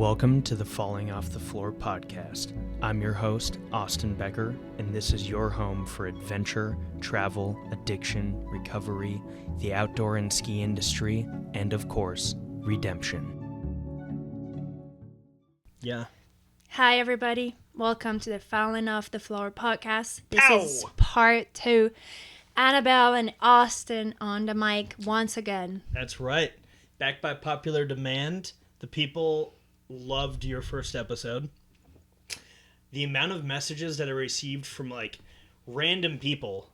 Welcome to the Falling Off the Floor podcast. I'm your host, Austin Becker, and this is your home for adventure, travel, addiction, recovery, the outdoor and ski industry, and of course, redemption. Yeah. Hi, everybody. Welcome to the Falling Off the Floor podcast. This is part 2. Annabelle and Austin on the mic once again. That's right. Back by popular demand. The people loved your first episode. The amount of messages that I received from random people,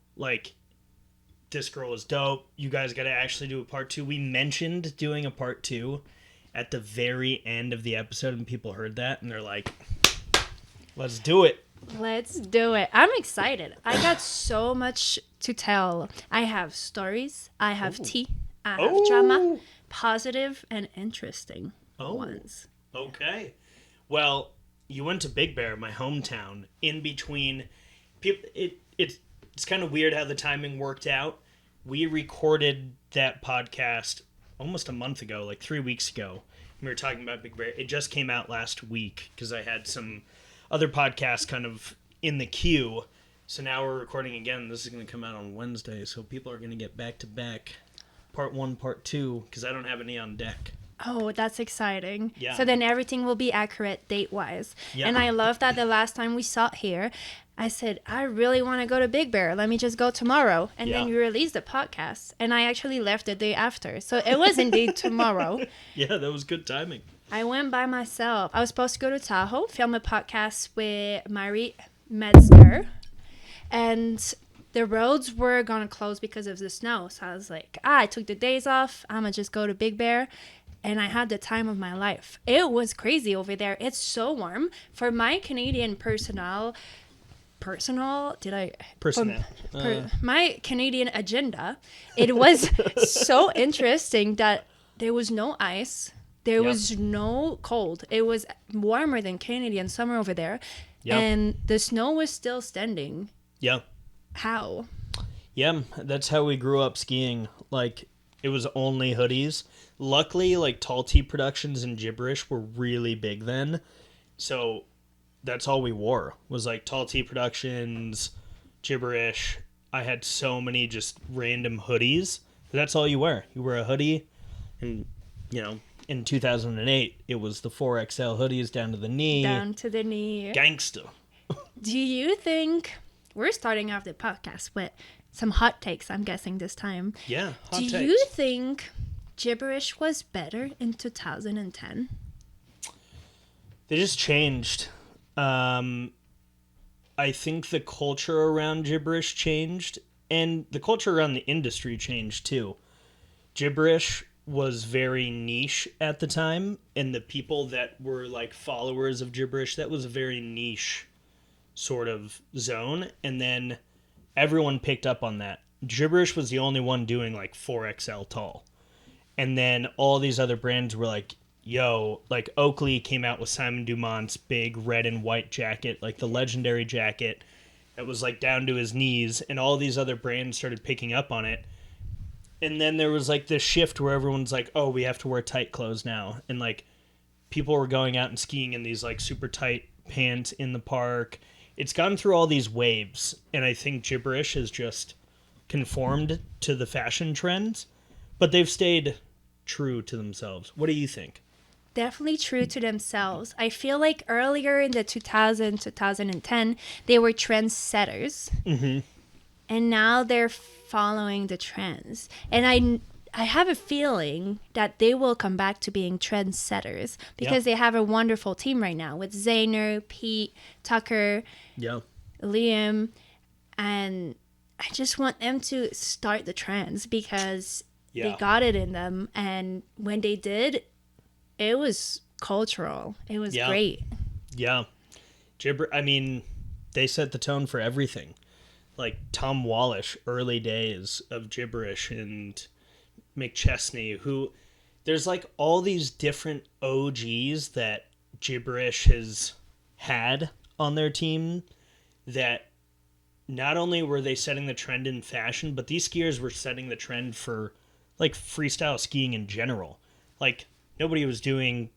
this girl is dope, you guys got to actually do a part 2. We mentioned doing a part 2 at the very end of the episode, and people heard that and they're like, let's do it. Let's do it. I'm excited. I got so much to tell. I have stories, I have tea, I have drama, positive and interesting ones. Okay. Well, you went to Big Bear, my hometown, in between people. It's kind of weird how the timing worked out. We recorded that podcast almost a month ago, 3 weeks ago. We were talking about Big Bear. It just came out last week because I had some other podcasts kind of in the queue. So now we're recording again. This is going to come out on Wednesday, so people are going to get back to back, part 1, part 2, because I don't have any on deck. Oh, that's exciting. Yeah. So then everything will be accurate date-wise. Yeah. And I love that the last time we saw here, I said, I really want to go to Big Bear. Let me just go tomorrow. And then you released the podcast. And I actually left the day after. So it was indeed tomorrow. Yeah, that was good timing. I went by myself. I was supposed to go to Tahoe, film a podcast with Mary Metzger. And the roads were going to close because of the snow. So I was like, I took the days off. I'm going to just go to Big Bear. And I had the time of my life. It was crazy over there. It's so warm. For my Canadian my Canadian agenda, it was so interesting that there was no ice. There was no cold. It was warmer than Canadian summer over there. Yep. And the snow was still standing. Yeah. How? Yeah, that's how we grew up skiing. It was only hoodies. Luckily, Tall Tea Productions and Gibberish were really big then. So that's all we wore was Tall Tea Productions, Gibberish. I had so many just random hoodies. That's all you wear. You wear a hoodie. And, in 2008, it was the 4XL hoodies down to the knee. Down to the knee. Gangsta. Do you think... We're starting off the podcast with some hot takes, I'm guessing, this time. Yeah, hot takes. Do you think Gibberish was better in 2010? They just changed. I think the culture around Gibberish changed, and the culture around the industry changed too. Gibberish was very niche at the time, and the people that were followers of Gibberish, that was a very niche sort of zone, and then everyone picked up on that. Gibberish was the only one doing 4XL tall. And then all these other brands were Oakley came out with Simon Dumont's big red and white jacket, the legendary jacket that was down to his knees, and all these other brands started picking up on it. And then there was this shift where everyone's oh, we have to wear tight clothes now. And people were going out and skiing in these super tight pants in the park. It's gone through all these waves, and I think Gibberish has just conformed to the fashion trends, but they've stayed true to themselves. What do you think? Definitely true to themselves. I feel earlier in the 2010, they were trendsetters, and now they're following the trends. And I have a feeling that they will come back to being trendsetters because they have a wonderful team right now with Zayner, Pete, Tucker, Liam, and I just want them to start the trends because they got it in them, and when they did, it was cultural. It was great. Yeah. They set the tone for everything. Tom Wallish, early days of Gibberish, and McChesney, who there's all these different OGs that Gibberish has had on their team that not only were they setting the trend in fashion, but these skiers were setting the trend for freestyle skiing in general. Nobody was doing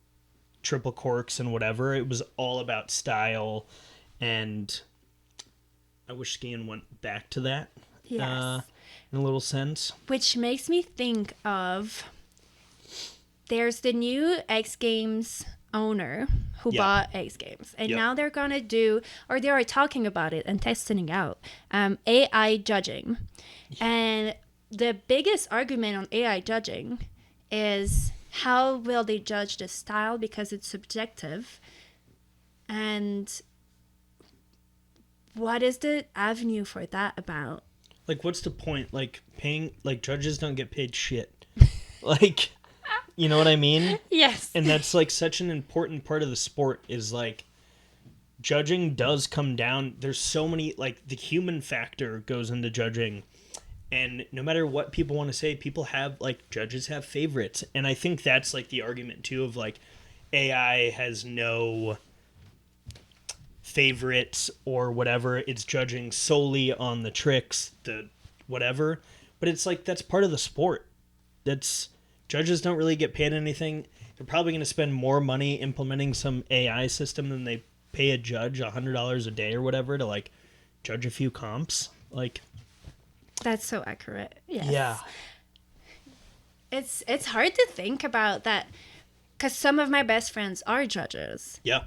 triple corks and whatever. It was all about style, and I wish skiing went back to that. Yes. In a little sense. Which makes me think of, there's the new X Games owner who bought X Games, and now they're gonna do, or they are talking about it and testing it out, AI judging. And the biggest argument on AI judging is, how will they judge the style, because it's subjective, and what is the avenue for that about? Like, what's the point? Like, paying, like, judges don't get paid shit. Like, you know what I mean? Yes. And that's, like, such an important part of the sport, is, like, judging does come down. There's so many, like, the human factor goes into judging. And no matter what people want to say, people have, like, judges have favorites. And I think that's, like, the argument, too, of, like, AI has no favorites or whatever. It's judging solely on the tricks, the whatever. But it's like, that's part of the sport. That's, judges don't really get paid anything. They're probably going to spend more money implementing some AI system than they pay a judge $100 a day or whatever to, like, judge a few comps. Like, that's so accurate. Yes. Yeah. It's hard to think about that, because some of my best friends are judges. Yeah.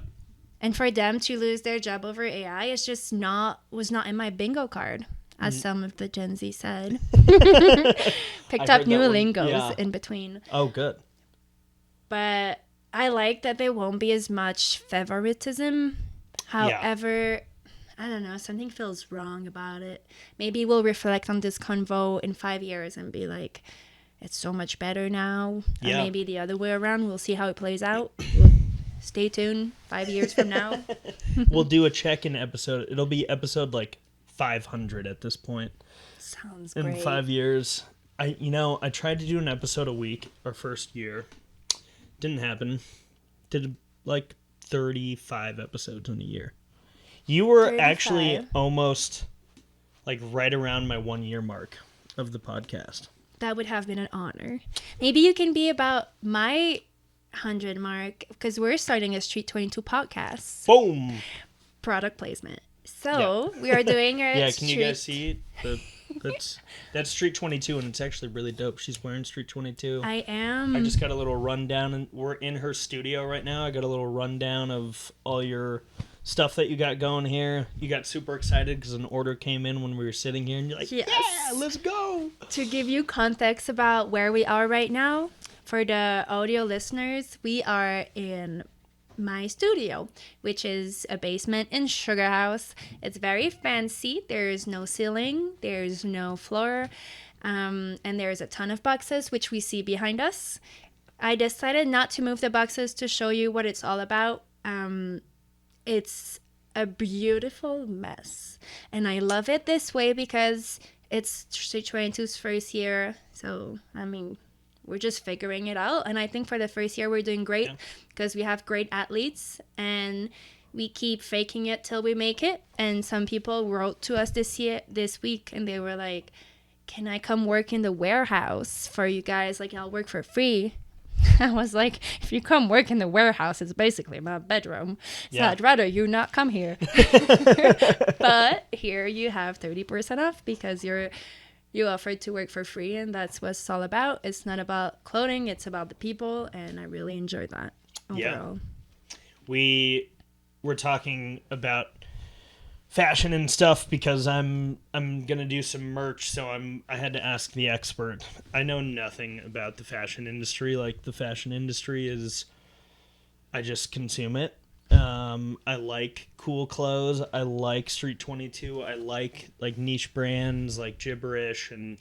And for them to lose their job over AI is just was not in my bingo card, as some of the Gen Z said. Picked up new lingos in between. Oh, good. But I like that there won't be as much favoritism. However, I don't know, something feels wrong about it. Maybe we'll reflect on this convo in 5 years and be like, it's so much better now. Yeah. Or maybe the other way around. We'll see how it plays out. Stay tuned 5 years from now. We'll do a check-in episode. It'll be episode like 500 at this point. Sounds great. In 5 years. I tried to do an episode a week our first year. Didn't happen. Did like 35 episodes in a year. You were 35. actually almost like right around my 1 year mark of the podcast. That would have been an honor. Maybe you can be about my 100 mark, because we're starting a Street 22 podcast. Boom! Product placement. So we are doing our yeah, can you guys see that's Street 22, and it's actually really dope. She's wearing Street 22. I am. I just got a little rundown, and we're in her studio right now. I got a little rundown of all your stuff that you got going here. You got super excited because an order came in when we were sitting here, and you're like, yes. Yeah, let's go! To give you context about where we are right now, for the audio listeners, we are in my studio, which is a basement in Sugar House. It's very fancy. There's no ceiling, there's no floor, and there's a ton of boxes, which we see behind us. I decided not to move the boxes to show you what it's all about. It's a beautiful mess, and I love it this way because it's Street 22's first year. So, I mean, we're just figuring it out. And I think for the first year, we're doing great because we have great athletes and we keep faking it till we make it. And some people wrote to us this week, and they were like, can I come work in the warehouse for you guys? Like, I'll work for free. I was like, if you come work in the warehouse, it's basically my bedroom. So I'd rather you not come here. But here you have 30% off because you offered to work for free, and that's what it's all about. It's not about clothing, it's about the people, and I really enjoyed that overall. Yeah. We're talking about fashion and stuff because I'm gonna do some merch, so I had to ask the expert. I know nothing about the fashion industry. Like, the fashion industry is, I just consume it. I like cool clothes. I like Street 22. I like niche brands like Gibberish, and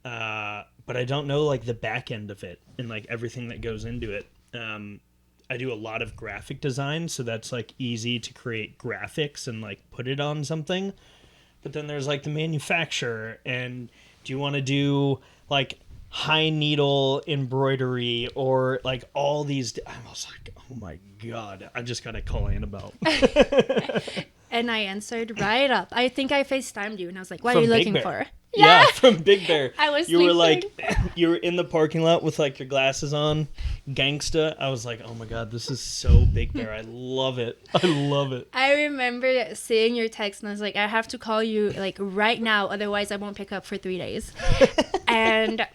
but I don't know like the back end of it and like everything that goes into it. I do a lot of graphic design, so that's like easy to create graphics and like put it on something. But then there's like the manufacturer, and do you want to do like high needle embroidery or like all these? I was like, oh my god, I just gotta call Annabelle. And I answered right up. I think I FaceTimed you, and I was like, what From are you Big looking Bear. for? Yeah, from Big Bear. I was You were sleeping. like, you were in the parking lot with like your glasses on, gangsta. I was like, oh my God, this is so Big Bear. I love it. I love it. I remember seeing your text and I was like, I have to call you like right now, otherwise I won't pick up for 3 days. and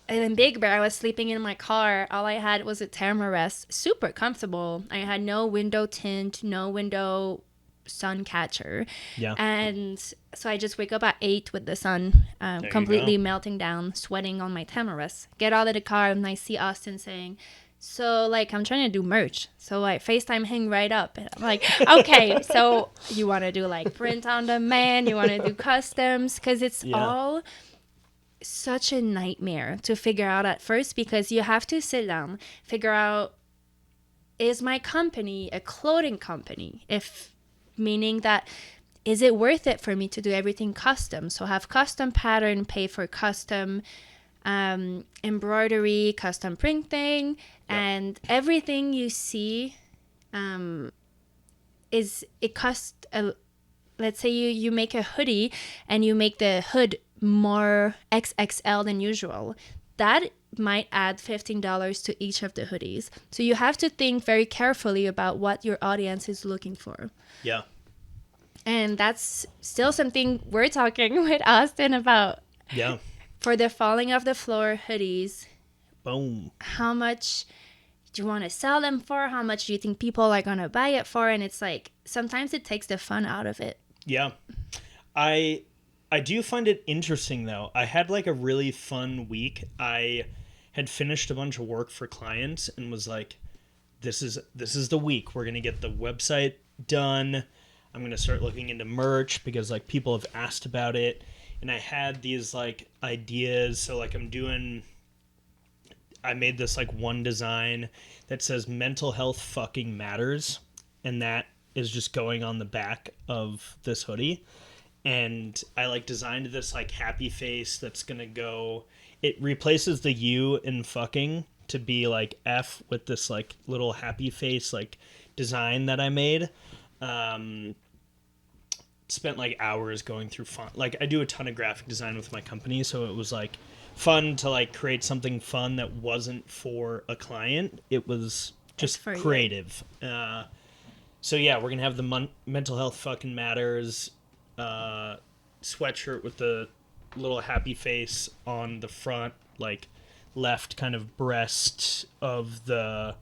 in Big Bear, I was sleeping in my car. All I had was a thermarest, super comfortable. I had no window tint, no window sun catcher. Yeah. And so I just wake up at 8 with the sun you completely go. melting down, sweating on my thermarest. Get out of the car and I see Austin saying, so like I'm trying to do merch. So like FaceTime hang right up. And I'm like, okay, so you want to do like print on demand, you want to do customs, because it's all such a nightmare to figure out at first, because you have to sit down, figure out, is my company a clothing company? If meaning that, is it worth it for me to do everything custom? So have custom pattern, pay for custom embroidery, custom printing, and everything you see it costs let's say you make a hoodie and you make the hood more XXL than usual. That might add $15 to each of the hoodies. So you have to think very carefully about what your audience is looking for. Yeah. And that's still something we're talking with Austin about. Yeah. For the falling off the floor hoodies, Boom. how much do you want to sell them for? How much do you think people are going to buy it for? And it's like, sometimes it takes the fun out of it. Yeah. I do find it interesting though. I had like a really fun week. I had finished a bunch of work for clients and was like, this is the week. We're going to get the website done. I'm going to start looking into merch because like people have asked about it. And I had these like ideas. So like I made this like one design that says mental health fucking matters. And that is just going on the back of this hoodie. And I like designed this like happy face that's going to go, it replaces the U in fucking to be like F with this like little happy face like design that I made. Spent like hours going through font. Like I do a ton of graphic design with my company, so it was like fun to like create something fun that wasn't for a client. It was just creative. So yeah, we're gonna have the mental health fucking matters sweatshirt with the little happy face on the front, like left kind of breast of the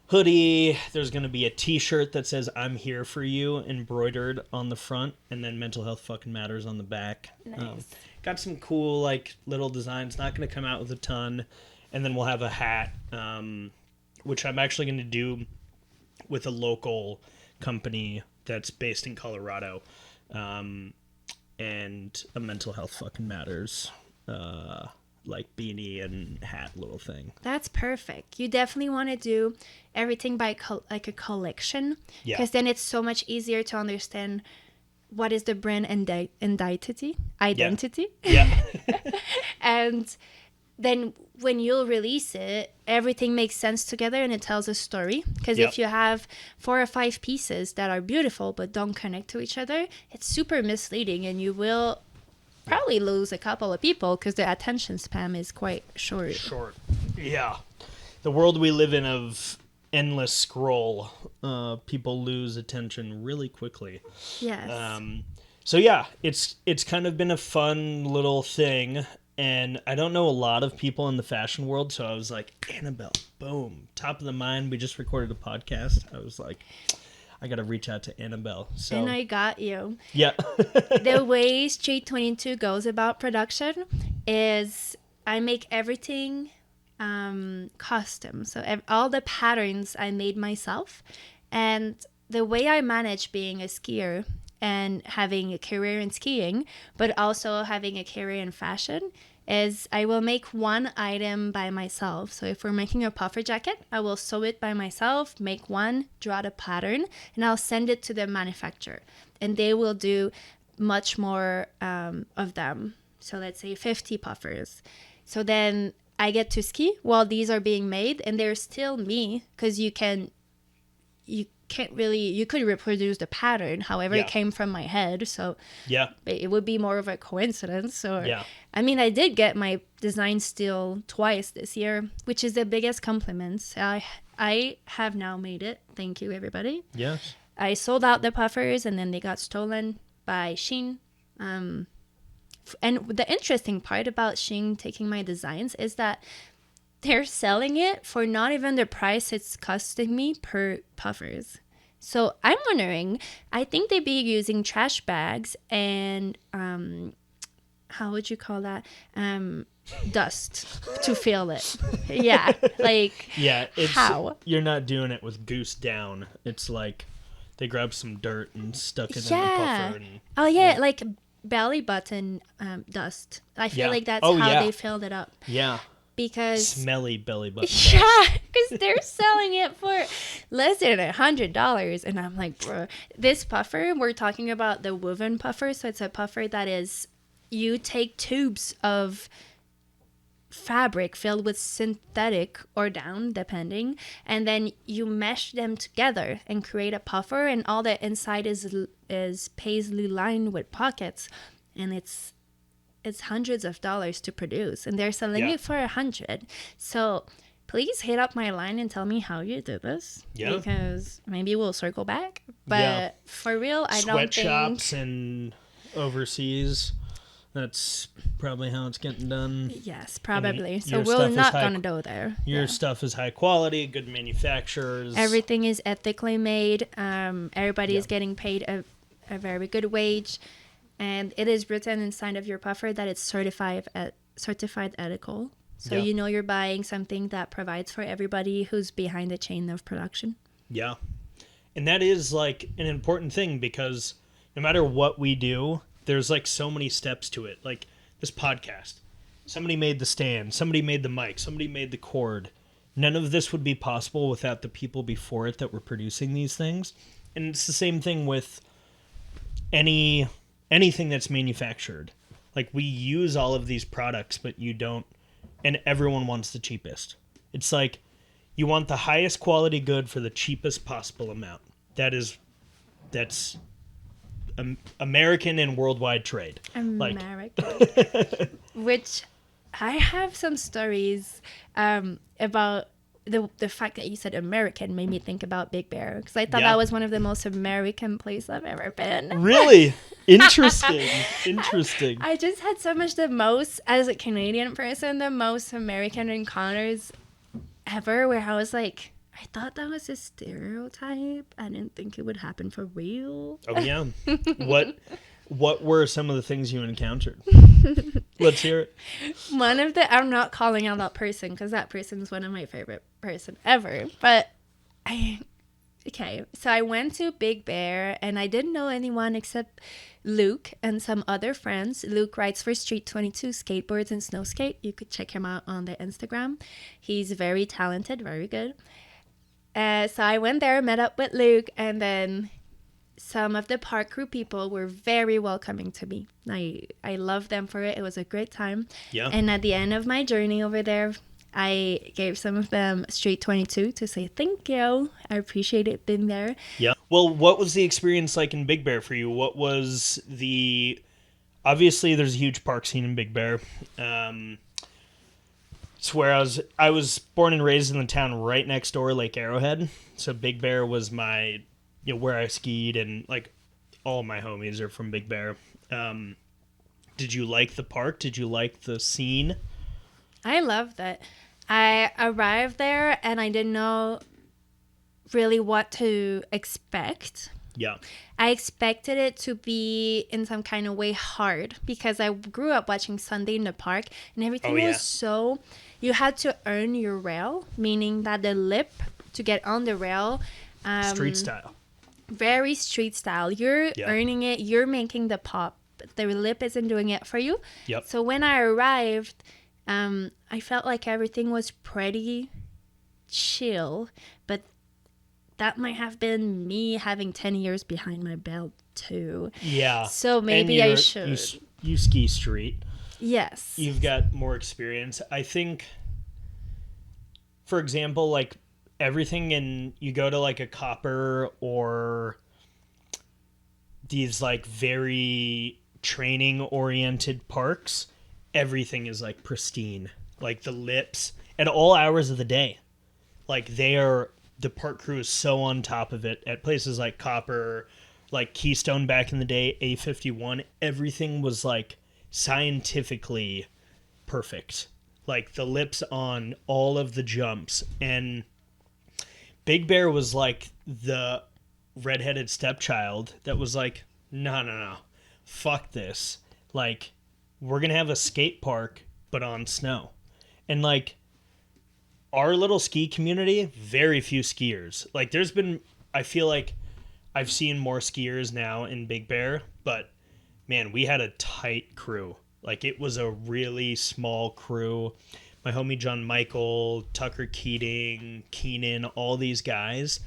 hoodie. There's going to be a t-shirt that says I'm here for you embroidered on the front, and then mental health fucking matters on the back. Nice. Got some cool like little designs. Not going to come out with a ton. And then we'll have a hat, which I'm actually going to do with a local company that's based in Colorado, and a mental health fucking matters like beanie and hat little thing. That's perfect. You definitely want to do everything by like a collection, because then it's so much easier to understand what is the brand identity. Yeah. And then when you'll release it, everything makes sense together and it tells a story. Because if you have 4 or 5 pieces that are beautiful but don't connect to each other, it's super misleading, and you will probably lose a couple of people because the attention span is quite short. Yeah. The world we live in of endless scroll, people lose attention really quickly. Yes. So yeah, it's kind of been a fun little thing, and I don't know a lot of people in the fashion world, so I was like, Annabelle, boom, top of the mind. We just recorded a podcast. I was like, I gotta reach out to Annabelle. So. And I got you. Yeah. The way Street 22 goes about production is I make everything custom. So all the patterns I made myself. And the way I manage being a skier and having a career in skiing, but also having a career in fashion, is I will make one item by myself. So if we're making a puffer jacket, I will sew it by myself, make one, draw the pattern, and I'll send it to the manufacturer. And they will do much more of them. So let's say 50 puffers. So then I get to ski while these are being made, and they're still me, because you can you can't really, you could reproduce the pattern. However, Yeah. it came from my head. So Yeah. it would be more of a coincidence. Or, Yeah. I mean, I did get my design still twice this year, which is the biggest compliment. I have now made it. Thank you, everybody. Yes. I sold out the puffers and then they got stolen by Shein. And the interesting part about Shein taking my designs is that they're selling it for not even the price it's costing me per puffers. So I'm wondering, I think they'd be using trash bags and how would you call that? Dust to fill it. Yeah, like Yeah, how? You're not doing it with goose down. It's like they grabbed some dirt and stuck it in the Yeah. puffer. And, Oh yeah, like belly button dust. I feel Yeah. like that's Oh, how yeah. they filled it up yeah, because smelly belly button. yeah, because they're selling it for less than $100, and I'm like, bro, this puffer we're talking about the woven puffer. So it's a puffer that is you take tubes of fabric filled with synthetic or down depending, and then you mesh them together and create a puffer, and all the inside is paisley lined with pockets, and it's hundreds of dollars to produce, and they're selling Yeah. it for 100. So please hit up my line and tell me how you did this. Yeah. Because maybe we'll circle back, but Yeah. for real, I don't think Sweatshops and overseas. That's probably how it's getting done. yes, probably. And So your we're stuff is not high- gonna go there. Your Yeah. stuff is high quality, good manufacturers. Everything is ethically made. Everybody is Yeah. getting paid a very good wage, and it is written inside of your puffer that it's certified ethical. So Yeah. you know you're buying something that provides for everybody who's behind the chain of production. Yeah. And that is like an important thing because no matter what we do, there's like so many steps to it. Like this podcast. Somebody made the stand, somebody made the mic, somebody made the cord. None of this would be possible without the people before it that were producing these things. And it's the same thing with anything that's manufactured. Like we use all of these products, but you don't, and everyone wants the cheapest. It's like you want the highest quality good for the cheapest possible amount. That's American and worldwide trade. American. Which I have some stories about the fact that you said American made me think about Big Bear, because I thought Yeah. that was one of the most American places I've ever been. Really interesting. Interesting. I just had so much as a Canadian person, the most American encounters ever, where I was like, I thought that was a stereotype. I didn't think it would happen for real. Oh yeah. What were some of the things you encountered? Let's hear it. I'm not calling out that person because that person is one of my favorite person ever. But so I went to Big Bear and I didn't know anyone except Luke and some other friends. Luke writes for Street 22 Skateboards and Snow Skate. You could check him out on the Instagram. He's very talented, very good. So I went there, met up with Luke, and then some of the park crew people were very welcoming to me. I love them for it. It was a great time. Yeah. And at the end of my journey over there, I gave some of them Street 22 to say thank you. I appreciate it being there. Yeah. Well, what was the experience like in Big Bear for you? What was obviously there's a huge park scene in Big Bear. It's where I was born and raised in the town right next door, Lake Arrowhead. So Big Bear was my, where I skied, and like all my homies are from Big Bear. Did you like the park? Did you like the scene? I loved it. I arrived there and I didn't know really what to expect. Yeah. I expected it to be in some kind of way hard because I grew up watching Sunday in the Park, and everything was so, you had to earn your rail, meaning that the lip to get on the rail. Street style. Very street style. You're earning it. You're making the pop. The lip isn't doing it for you. Yep. So when I arrived, I felt like everything was pretty chill, but that might have been me having 10 years behind my belt too. Yeah. So maybe I should. You ski street. Yes. You've got more experience. I think, for example, like everything you go to like a Copper or these like very training oriented parks, everything is like pristine. Like the lips at all hours of the day. Like the park crew is so on top of it at places like Copper, like Keystone back in the day, A51, everything was like scientifically perfect. Like the lips on all of the jumps. And Big Bear was like the redheaded stepchild that was like, no, fuck this. Like, we're going to have a skate park, but on snow. And like, our little ski community, very few skiers. Like, I feel like I've seen more skiers now in Big Bear, but man, we had a tight crew. Like, it was a really small crew. My homie John Michael, Tucker Keating, Keenan, all these guys.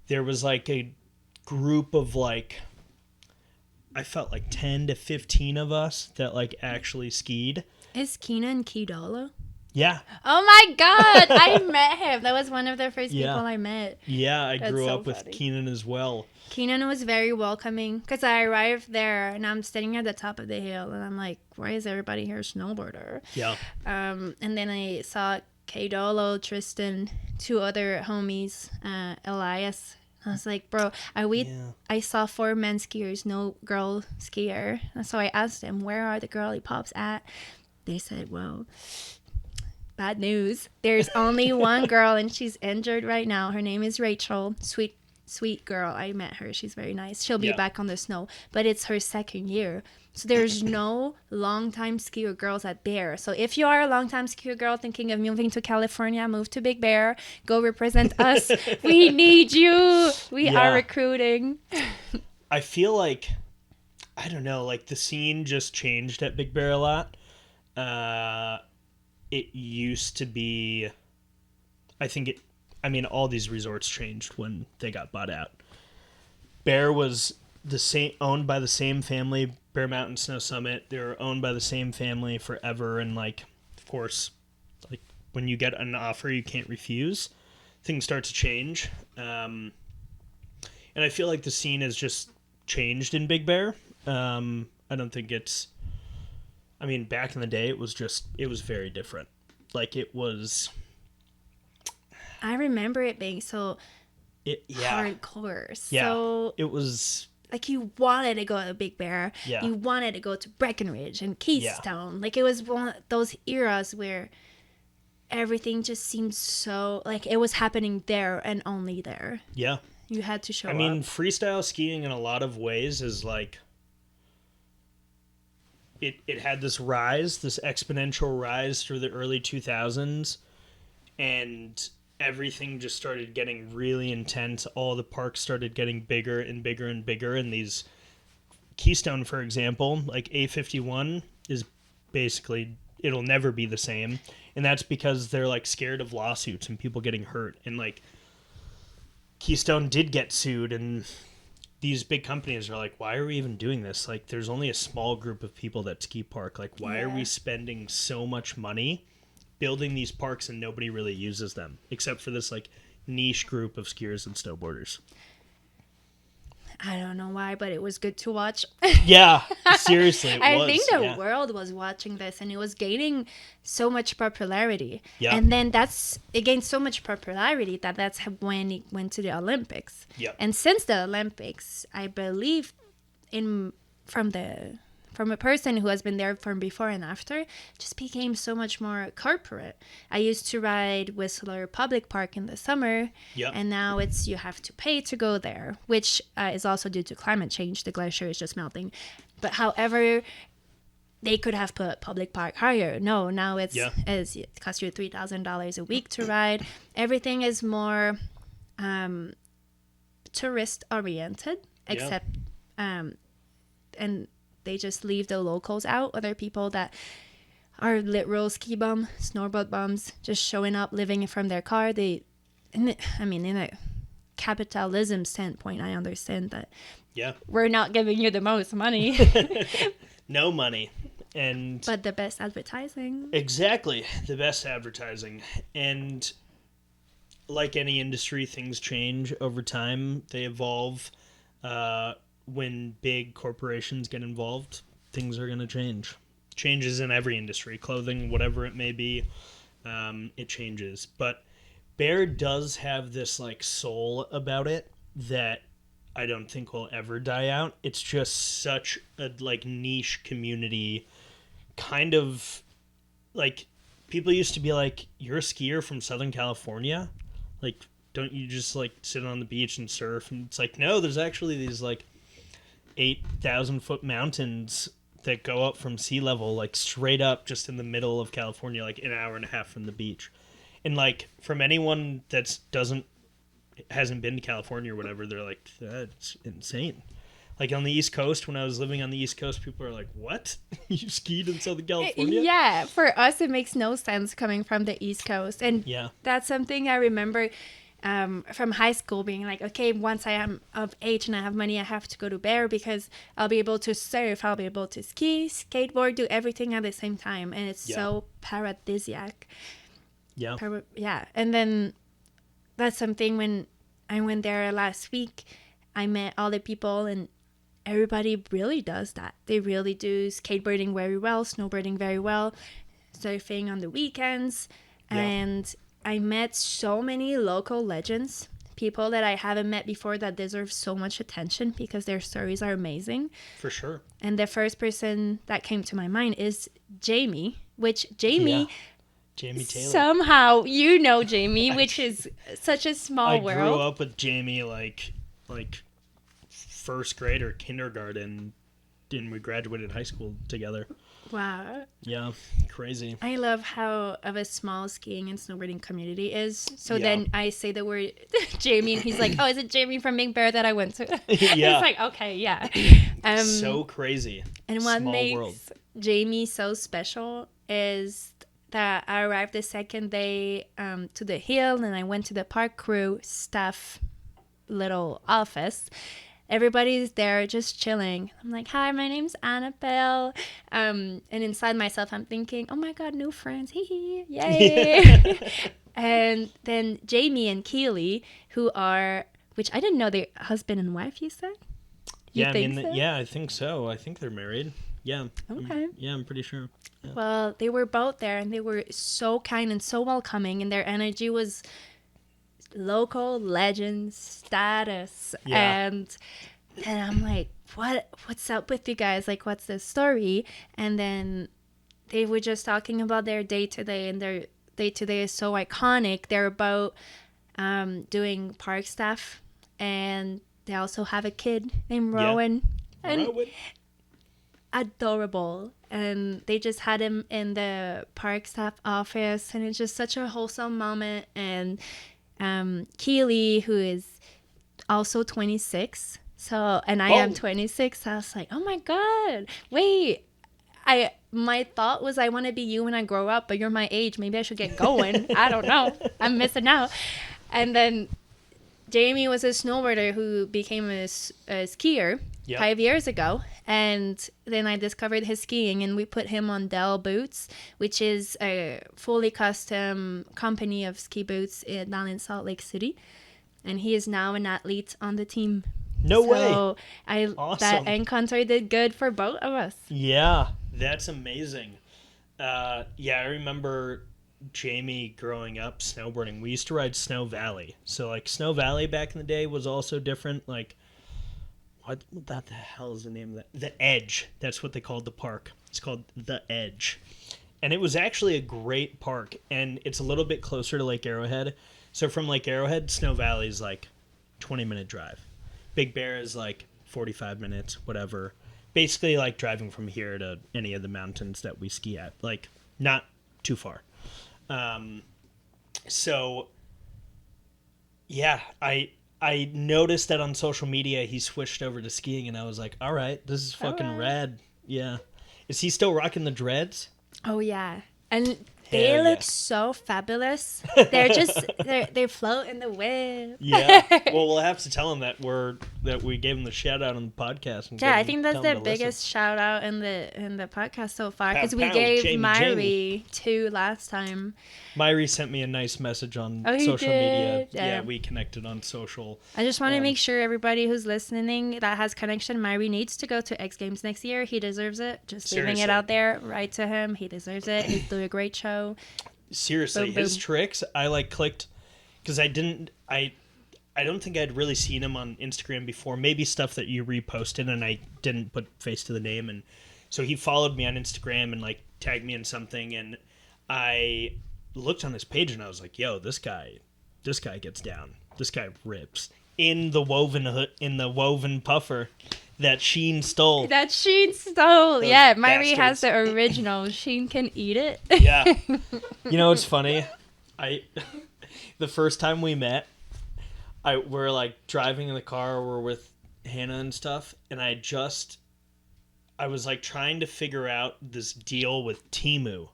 There was like a group of like, I felt like 10 to 15 of us that like actually skied. Is Keenan Kidolo? Yeah. Oh my god, I met him. That was one of the first people I met. Yeah, I That's grew so up with funny. Keenan as well. Keenan was very welcoming because I arrived there and I'm standing at the top of the hill and I'm like, why is everybody here a snowboarder? Yeah. And then I saw Kdolo, Tristan, two other homies, Elias. I was like, bro, I saw 4 men skiers, no girl skier. And so I asked them, where are the girly pops at? They said, well, bad news. There's only one girl and she's injured right now. Her name is Rachel. Sweet girl. I met her. She's very nice. She'll be back on the snow. But it's her second year. So there's no long-time skier girls at Bear. So if you are a long-time skier girl thinking of moving to California, move to Big Bear. Go represent us. We need you. We are recruiting. I feel like, I don't know, like the scene just changed at Big Bear a lot. It used to be, all these resorts changed when they got bought out. Bear was owned by the same family, Bear Mountain Snow Summit. They were owned by the same family forever, and like, of course, like when you get an offer you can't refuse, things start to change. And I feel like the scene has just changed in Big Bear. I don't think back in the day it was very different. Like it was. I remember it being so hardcore. So it was like you wanted to go to Big Bear. Yeah. You wanted to go to Breckenridge and Keystone. Like it was one of those eras where everything just seemed so like it was happening there and only there. Yeah. You had to show up. Freestyle skiing in a lot of ways is like it had this exponential rise through the early 2000s, and everything just started getting really intense. All the parks started getting bigger and bigger and bigger, and these Keystone, for example, like A51 is basically, it'll never be the same, and that's because they're like scared of lawsuits and people getting hurt, and like Keystone did get sued, and these big companies are like, why are we even doing this? Like, there's only a small group of people that ski park. Like, why are we spending so much money building these parks and nobody really uses them except for this like niche group of skiers and snowboarders? I don't know why, but it was good to watch. Yeah, seriously, I think the world was watching this, and it was gaining so much popularity. Yeah. And then it gained so much popularity that's when it went to the Olympics. Yeah. And since the Olympics, I believe from a person who has been there from before and after, it just became so much more corporate. I used to ride Whistler Public Park in the summer, and now you have to pay to go there, which is also due to climate change. The glacier is just melting. But however, they could have put public park higher. No, now it costs you $3,000 a week to ride. Everything is more tourist oriented, except and they just leave the locals out, other people that are literal ski bum, snowboard bums, just showing up, living from their car. In a capitalism standpoint, I understand that. Yeah. We're not giving you the most money. No money. But the best advertising. Exactly. The best advertising. And like any industry, things change over time. They evolve. When big corporations get involved, things are going to change. Changes in every industry, clothing, whatever it may be, it changes. But Bear does have this like soul about it that I don't think will ever die out. It's just such a like niche community, kind of like people used to be like, "You're a skier from Southern California, like." Don't you just like sit on the beach and surf? And it's like, no, there's actually these like 8,000-foot mountains that go up from sea level, like straight up just in the middle of California, like an hour and a half from the beach. And like from anyone that hasn't been to California or whatever, they're like, that's insane. Like on the East Coast, when I was living on the East Coast, people are like, what? You skied in Southern California? Yeah, for us, it makes no sense coming from the East Coast. And Yeah. that's something I remember from high school being like, okay, once I am of age and I have money, I have to go to Bear because I'll be able to surf, I'll be able to ski, skateboard, do everything at the same time. And it's so paradisiac. Yeah. Yeah. And then that's something when I went there last week, I met all the people and everybody really does that. They really do skateboarding very well, snowboarding very well, surfing on the weekends. Yeah. And I met so many local legends, people that I haven't met before that deserve so much attention because their stories are amazing. For sure. And the first person that came to my mind is Jamie, which Jamie Taylor. Somehow you know Jamie, which is such a small world. I grew up with Jamie like first grade or kindergarten, and we graduated high school together. Wow. Yeah, crazy. I love how of a small skiing and snowboarding community is. So then I say the word Jamie, and he's like, "Oh, is it Jamie from Big Bear that I went to?" Yeah. It's like, okay, yeah. So crazy. And what Small makes world. Jamie so special is that I arrived the second day to the hill, and I went to the park crew staff little office. Everybody's there just chilling. I'm like, hi, my name's Annabelle. And inside myself, I'm thinking, oh my God, new friends. Hee hee. Yay. And then Jamie and Keely, who are, which I didn't know they're husband and wife, you said? Yeah, yeah, I think so. I think they're married. Yeah. Okay. I'm pretty sure. Yeah. Well, they were both there and they were so kind and so welcoming, and their energy was local legend status. Yeah. And I'm like, what's up with you guys? Like, what's the story? And then they were just talking about their day-to-day, and their day-to-day is so iconic. They're about doing park staff, and they also have a kid named Rowan. Yeah. And Rowan. Adorable. And they just had him in the park staff office, and it's just such a wholesome moment. And Keely, who is also 26, and I am 26, so I was like, oh my God, wait, my thought was I want to be you when I grow up, but you're my age, maybe I should get going. I don't know, I'm missing out. And then Jamie was a snowboarder who became a skier 5 years ago. And then I discovered his skiing, and we put him on Dell Boots, which is a fully custom company of ski boots down in Salt Lake City. And he is now an athlete on the team. No way. Awesome. That encounter did good for both of us. Yeah, that's amazing. I remember Jamie growing up snowboarding. We used to ride Snow Valley. So like Snow Valley back in the day was also different. Like what the hell is the name of that? The Edge. That's what they called the park. It's called The Edge. And it was actually a great park, and it's a little bit closer to Lake Arrowhead. So from Lake Arrowhead, Snow Valley is like 20-minute drive. Big Bear is like 45 minutes, whatever. Basically like driving from here to any of the mountains that we ski at. Like not too far. So yeah, I noticed that on social media he switched over to skiing, and I was like, all right, this is fucking rad. Yeah. Is he still rocking the dreads? Oh, yeah. And They Hell look yeah. so fabulous. They float in the wind. Yeah. Well, we'll have to tell them that we gave them the shout out on the podcast. And Yeah, I think that's tell the 'em to listen. biggest shout out in the podcast so far, Pow, because we pow, gave Jamie, Myri 2 last time. Myri sent me a nice message on Oh, he social media. did? Yeah, Yeah. we connected on social. I just want to make sure everybody who's listening that has connection, Myri needs to go to X Games next year. He deserves it. Just leaving it Seriously. out there. Write to him. He deserves it. He's doing a great show. Seriously, Boom, his boom. tricks, I like clicked because I don't think I'd really seen him on Instagram before. Maybe stuff that you reposted, and I didn't put face to the name. And so he followed me on Instagram and like tagged me in something, and I looked on his page and I was like, "Yo, this guy gets down. This guy rips." In the woven puffer that Sheen stole. That Sheen stole. Those Yeah, Myri has bastards. the original. Sheen can eat it. Yeah. You know what's funny? The first time we met, we're like driving in the car, we're with Hannah and stuff, and I was like trying to figure out this deal with Temu.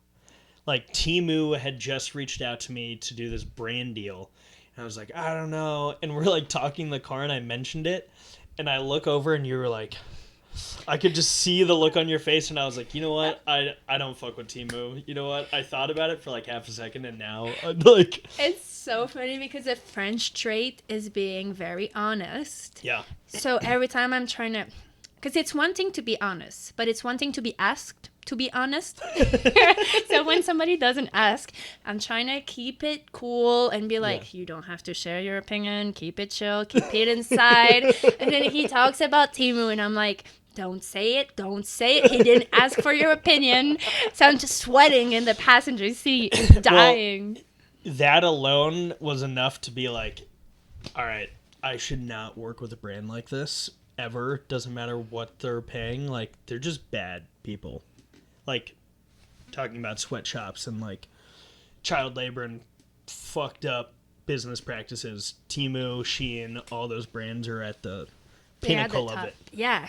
Like Temu had just reached out to me to do this brand deal, and I was like, I don't know. And we're like talking in the car, and I mentioned it, and I look over, and you were like, I could just see the look on your face, and I was like, you know what? I don't fuck with Temu. You know what? I thought about it for like half a second, and now I'm like, It's so funny because a French trait is being very honest. yeah, So every time I'm trying to, because it's one thing to be honest, but it's one thing to be asked to be honest. So when somebody doesn't ask, I'm trying to keep it cool and be like, you don't have to share your opinion, keep it chill, keep it inside. And then he talks about Temu, and I'm like, don't say it. He didn't ask for your opinion. So I'm just sweating in the passenger seat, dying. that alone was enough to be like, all right, I should not work with a brand like this ever. Doesn't matter what they're paying. Like, they're just bad people. Like, talking about sweatshops and like child labor and fucked up business practices. Temu, Shein, all those brands are at the pinnacle of it. Yeah.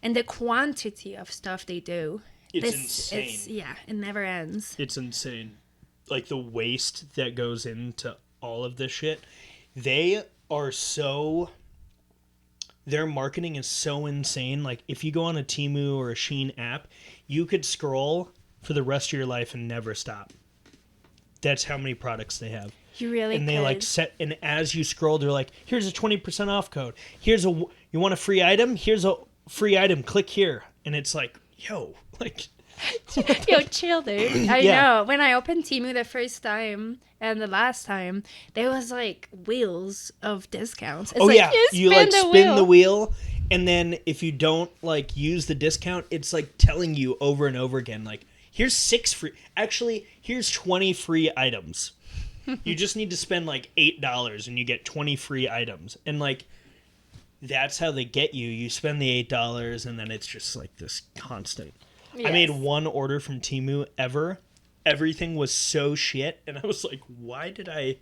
And the quantity of stuff they do. It's insane. Yeah, it never ends. It's insane. Like, the waste that goes into all of this shit. They are so... Their marketing is so insane. Like, if you go on a Temu or a Shein app, you could scroll for the rest of your life and never stop. That's how many products they have. You really And they could. like set, and as you scroll, they're like, here's a 20% off code. You want a free item? Here's a free item. Click here. And it's like, yo, like... Yo, chill, dude. I Yeah. know. When I opened Temu the first time and the last time, there was like wheels of discounts. It's like, you like spin the wheel, and then if you don't like use the discount, it's like telling you over and over again, like, here's 6 free. Actually, here's 20 free items. You just need to spend like $8 and you get 20 free items, and like that's how they get you. You spend the $8, and then it's just like this constant. I made one order from Temu ever. Everything was so shit, and I was like, why did I...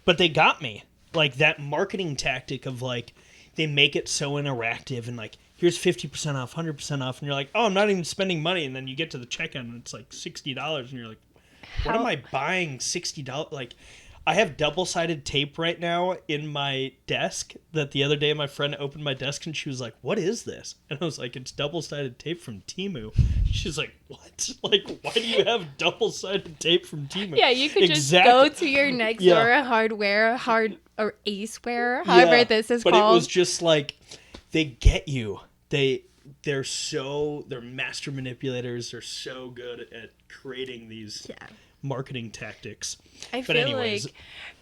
But they got me. Like, that marketing tactic of, like, they make it so interactive, and, like, here's 50% off, 100% off, and you're like, oh, I'm not even spending money, and then you get to the checkout, and it's, like, $60, and you're like, what am I buying $60? Like, I have double-sided tape right now in my desk that the other day my friend opened my desk and she was like, what is this? And I was like, it's double-sided tape from Temu. She's like, what? Like, why do you have double-sided tape from Temu? Yeah, you could just go to your next door hardware, or Aceware, however this is called. But it was just like, they get you. They're master manipulators. They're so good at creating these marketing tactics. I feel like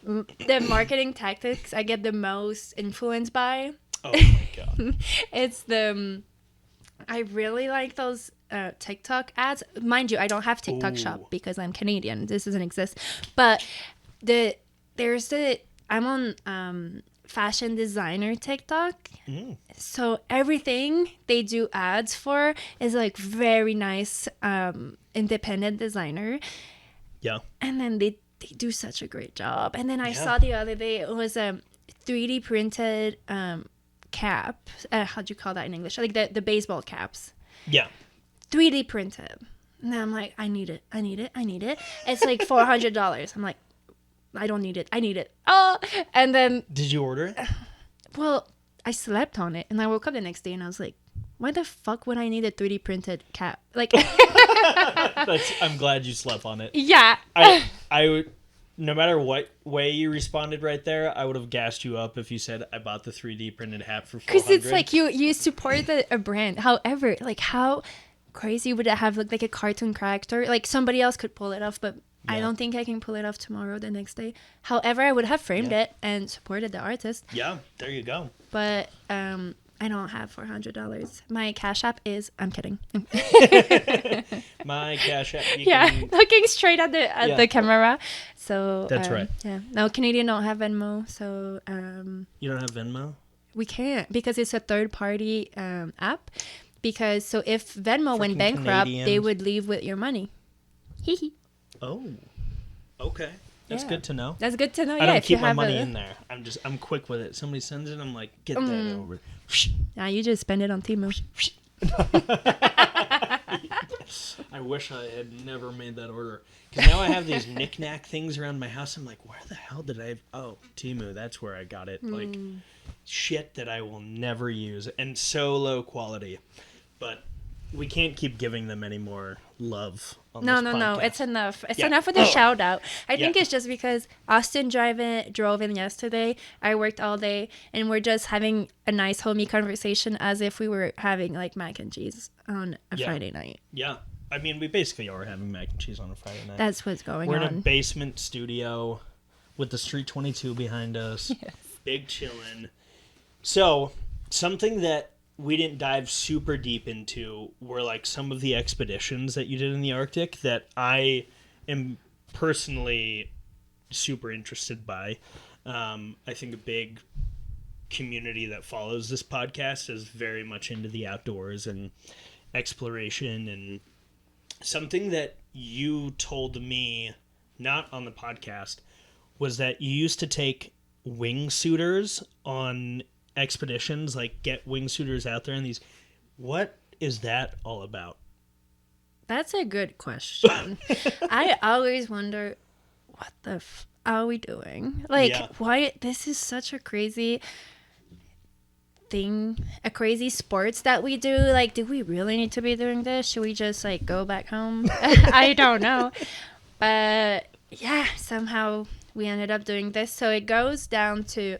the marketing tactics I get the most influenced by. Oh my god! It's I really like those TikTok ads. Mind you, I don't have TikTok shop because I'm Canadian. This doesn't exist. But I'm on fashion designer TikTok. So everything they do ads for is like very nice independent designer. Yeah. And then they do such a great job. And then I saw the other day, it was a 3D printed cap. How'd you call that in English? Like the baseball caps. Yeah. 3D printed. And then I'm like, I need it. It's like $400. I'm like, I don't need it. I need it. Oh, and then, Did you order it? well, I slept on it, and I woke up the next day, and I was like, why the fuck would I need a 3D printed cap? Like, I'm glad you slept on it. yeah. I would, no matter what way you responded right there, I would have gassed you up if you said I bought the 3D printed hat for $400. Because it's like you support a brand. However, like, how crazy would it have looked like a cartoon character? Like, somebody else could pull it off, but I don't think I can pull it off tomorrow, the next day. However, I would have framed it and supported the artist. Yeah, there you go. But I don't have $400. My Cash App is... I'm kidding. My Cash App. Looking straight at the camera. So that's right. Yeah. No, Canadian don't have Venmo, so you don't have Venmo? we can't because it's a third-party app. Because so if Venmo went bankrupt, Canadians. they would leave with your money. Hee hee. Oh, okay. That's good to know. That's good to know. I don't keep my money in there. I'm quick with it. Somebody sends it, I'm like, get that over. Now you just spend it on Temu. I wish I had never made that order. Because now I have these knick-knack things around my house. I'm like, where the hell did I... Oh, Temu, that's where I got it. Like, shit that I will never use. And so low quality. But we can't keep giving them any more love on this podcast. No. It's enough. It's enough with the shout out. I think it's just because Austin drove in yesterday. I worked all day, and we're just having a nice homey conversation as if we were having like mac and cheese on a Friday night. Yeah. I mean, we basically are having mac and cheese on a Friday night. That's what's going on. We're in a basement studio with the Street 22 behind us. Yes. Big chillin'. So, something that we didn't dive super deep into were like some of the expeditions that you did in the Arctic that I am personally super interested by. I think a big community that follows this podcast is very much into the outdoors and exploration, and something that you told me, not on the podcast, was that you used to take wingsuiters on expeditions, like get wingsuiters out there and these. What is that all about? That's a good question. I always wonder, what the are we doing? Like, why? This is such a crazy thing, a crazy sports that we do. Like, do we really need to be doing this? Should we just like go back home? I don't know. But yeah, somehow we ended up doing this. So it goes down to,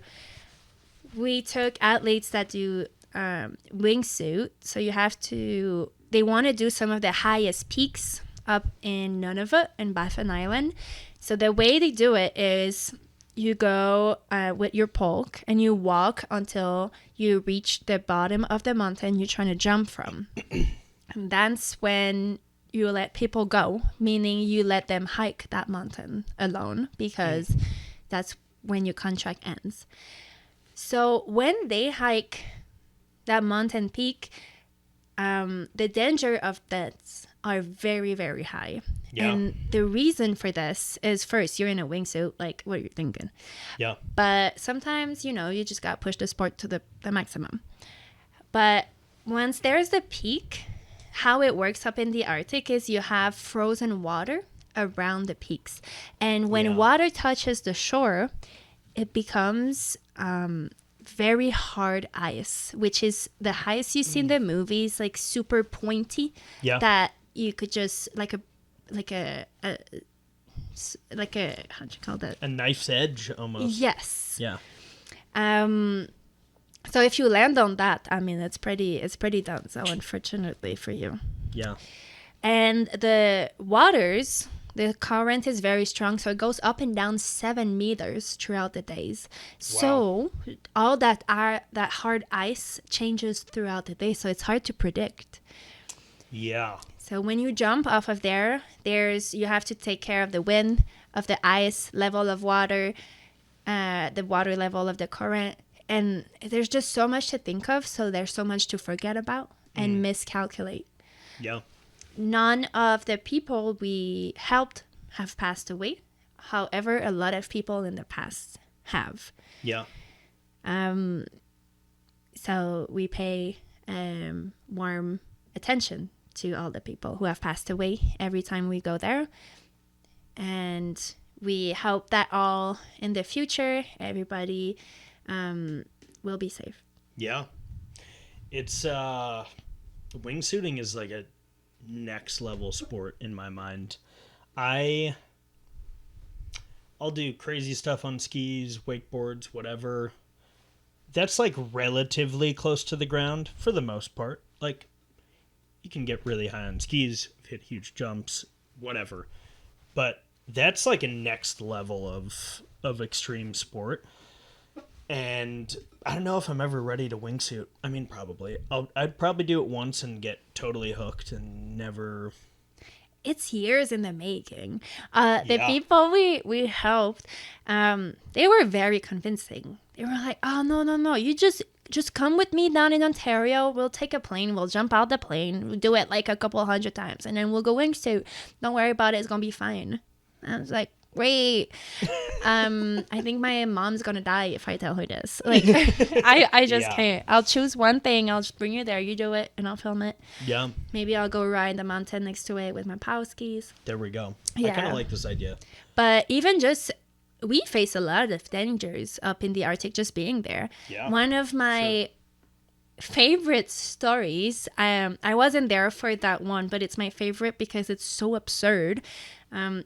we took athletes that do wingsuit. So you have to, they want to do some of the highest peaks up in Nunavut and Baffin Island. So the way they do it is you go with your polk and you walk until you reach the bottom of the mountain you're trying to jump from. And that's when you let people go, meaning you let them hike that mountain alone, because that's when your contract ends. So when they hike that mountain peak, the danger of deaths are very, very high. Yeah. And the reason for this is, first, you're in a wingsuit, like, what are you thinking? Yeah. But sometimes, you just got to push the sport to the maximum. But once there's the peak, how it works up in the Arctic is you have frozen water around the peaks. And when water touches the shore, it becomes very hard ice, which is the ice you see in the movies, like super pointy, that you could just like a how'd you call that? A knife's edge, almost. Yes. Yeah. So if you land on that, I mean, it's pretty done. So unfortunately for you. Yeah. And the waters, the current is very strong, so it goes up and down 7 meters throughout the days. Wow. So all that hard ice changes throughout the day, so it's hard to predict. Yeah. So when you jump off of there, you have to take care of the wind, of the ice, level of water, the water level of the current, and there's just so much to think of. So there's so much to forget about and miscalculate. Yeah. None of the people we helped have passed away. However, a lot of people in the past have. Yeah. So we pay warm attention to all the people who have passed away every time we go there. And we hope that all in the future, everybody will be safe. Yeah. It's wingsuiting is like a next level sport in my mind. I'll do crazy stuff on skis, wakeboards, whatever. That's like relatively close to the ground for the most part. Like, you can get really high on skis, hit huge jumps, whatever. But that's like a next level of extreme sport. And I don't know if I'm ever ready to wingsuit. I mean, probably. I'd probably do it once and get totally hooked and never... It's years in the making. The Yeah. people we helped, they were very convincing. They were like, "Oh, no, you just come with me down in Ontario. We'll take a plane. We'll jump out the plane. We'll do it like a couple 100 times, and then we'll go wingsuit. Don't worry about it. It's gonna be fine." And I was like, "Great." I think my mom's gonna die if I tell her this. Like, I just Yeah. can't. I'll choose one thing. I'll just bring you there. You do it, and I'll film it. Yeah, Maybe I'll go ride the mountain next to it with my pow skis. there we go. I Yeah. kind of like this idea. But even just, we face a lot of dangers up in the Arctic just being there. Yeah, One of my favorite stories, I wasn't there for that one, but it's my favorite because it's so absurd.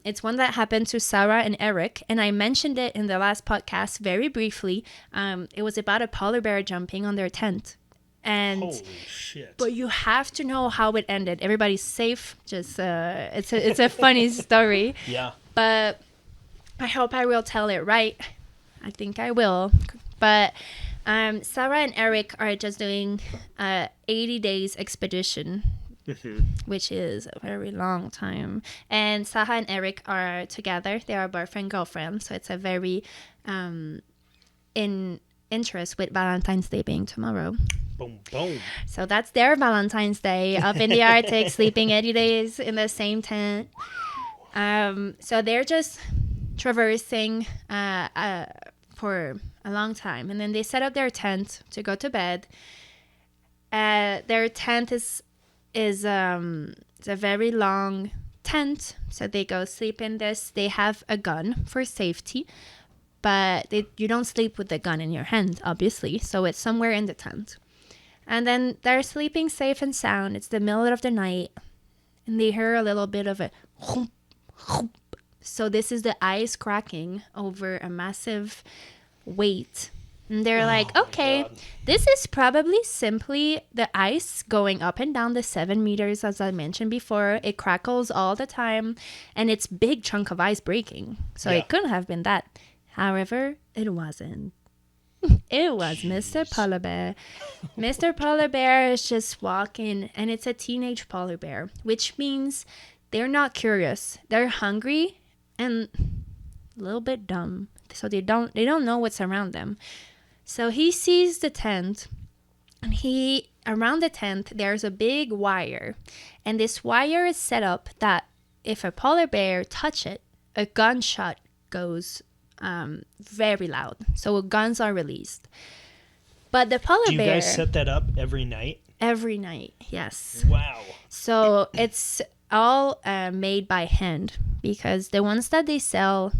It's one that happened to Sarah and Eric, and I mentioned it in the last podcast very briefly. It was about a polar bear jumping on their tent. And Holy shit. but you have to know how it ended. Everybody's safe. Just it's a funny story. Yeah. But I hope I will tell it right. I think I will. But Sarah and Eric are just doing 80 days expedition, which is a very long time. And Sarah and Eric are together. They are boyfriend girlfriend. So it's a very in interest with Valentine's Day being tomorrow. Boom, boom. So that's their Valentine's Day up in the Arctic, sleeping 80 days in the same tent. So they're just traversing for a long time. And then they set up their tent to go to bed. Their tent is it's a very long tent. So they go sleep in this. They have a gun for safety. But you don't sleep with the gun in your hand, obviously. So it's somewhere in the tent. And then they're sleeping safe and sound. It's the middle of the night. And they hear a little bit of a thump, thump. So this is the ice cracking over a massive weight. And they're like, okay, this is probably simply the ice going up and down the 7 meters, as I mentioned before. It crackles all the time. And it's big chunk of ice breaking. So it couldn't have been that. However, it wasn't. It was Mr. Polar Bear. Mr. Polar Bear is just walking, and it's a teenage polar bear, which means they're not curious. They're hungry and a little bit dumb. So they don't know what's around them. So he sees the tent, and around the tent there's a big wire, and this wire is set up that if a polar bear touch it, a gunshot goes very loud. So guns are released. But the polar bear... Do you guys set that up every night? Every night, yes. Wow. So it's all made by hand, because the ones that they sell,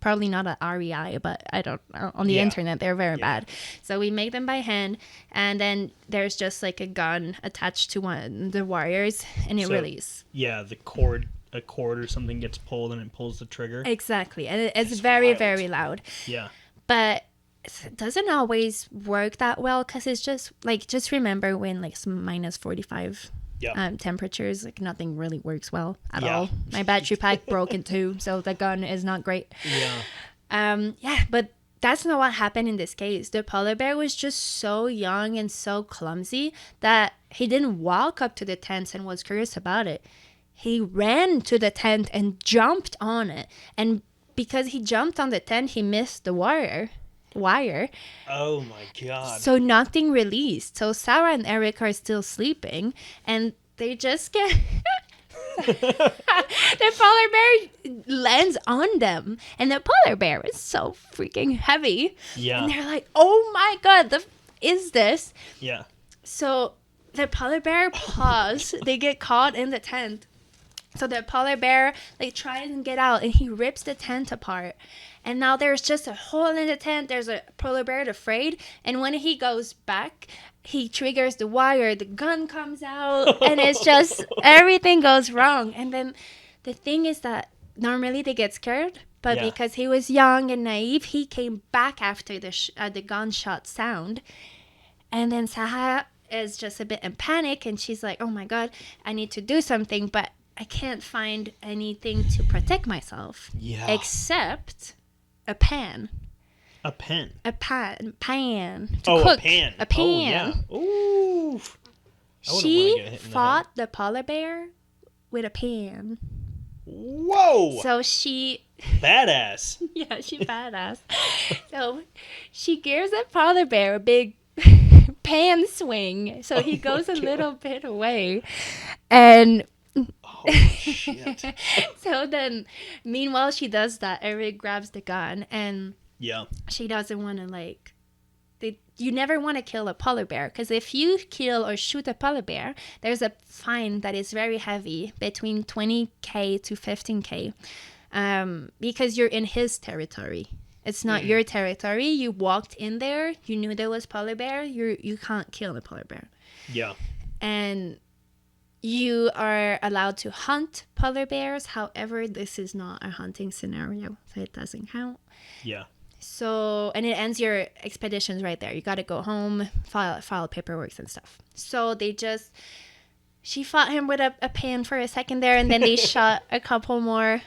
probably not at REI, but I don't know, on the internet, they're very bad. So we make them by hand, and then there's just like a gun attached to one of the wires, and it releases. Yeah, a cord or something gets pulled and it pulls the trigger. Exactly. And it's very, wild. very loud. Yeah. But it doesn't always work that well, because it's just remember when like some minus 45 temperatures, like nothing really works well at all. My battery pack broke in two, so the gun is not great. But that's not what happened in this case. The polar bear was just so young and so clumsy that he didn't walk up to the tent and was curious about it. He ran to the tent and jumped on it. And because he jumped on the tent, he missed the wire. Oh my God. So nothing released. So Sarah and Eric are still sleeping, and they just get... the polar bear lands on them. And the polar bear is so freaking heavy. Yeah. And they're like, oh my God, is this? Yeah. So the polar bear paws, they get caught in the tent. So the polar bear like tries and get out, and he rips the tent apart. And now there's just a hole in the tent. There's a polar bear afraid. And when he goes back, he triggers the wire. The gun comes out. And it's just everything goes wrong. And then the thing is that normally they get scared. But because he was young and naive, he came back after the gunshot sound. And then Saha is just a bit in panic. And she's like, oh my God, I need to do something. But I can't find anything to protect myself. Yeah. Except a pan. A pen. A pan to A cook. pan. A pan. Oh, yeah. Ooh. She fought the polar bear with a pan. Whoa. So she... Badass. Yeah, she badass. So she gives the polar bear a big pan swing. So he goes a little bit away. And... Oh, shit. So then, meanwhile, she does that. Eric grabs the gun, and she doesn't want to, like... You never want to kill a polar bear, because if you kill or shoot a polar bear, there's a fine that is very heavy, between 20K to 15K, because you're in his territory. It's not your territory. You walked in there. You knew there was polar bear. You can't kill a polar bear. Yeah. And you are allowed to hunt polar bears. However, this is not a hunting scenario, so it doesn't count. Yeah. So, and it ends your expeditions right there. You got to go home, file paperwork and stuff. So she fought him with a pan for a second there, and then they shot a couple more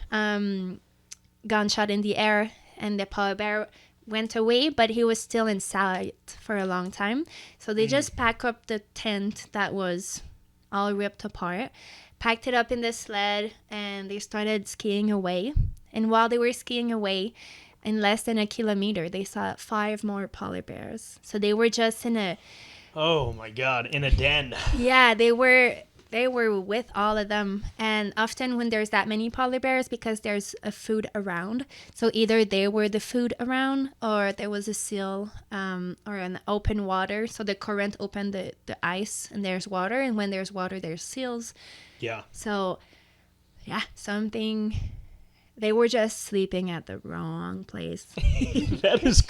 gunshot in the air, and the polar bear went away, but he was still in sight for a long time. So they just packed up the tent that was all ripped apart, packed it up in the sled, and they started skiing away. And while they were skiing away, in less than a kilometer, they saw 5 more polar bears. So they were just in a... Oh my God, in a den. Yeah, they were with all of them. And often when there's that many polar bears, because there's a food around, so either they were the food around, or there was a seal or an open water. So the current opened the ice, and there's water. And when there's water, there's seals. Yeah. So, yeah, something... They were just sleeping at the wrong place. That is...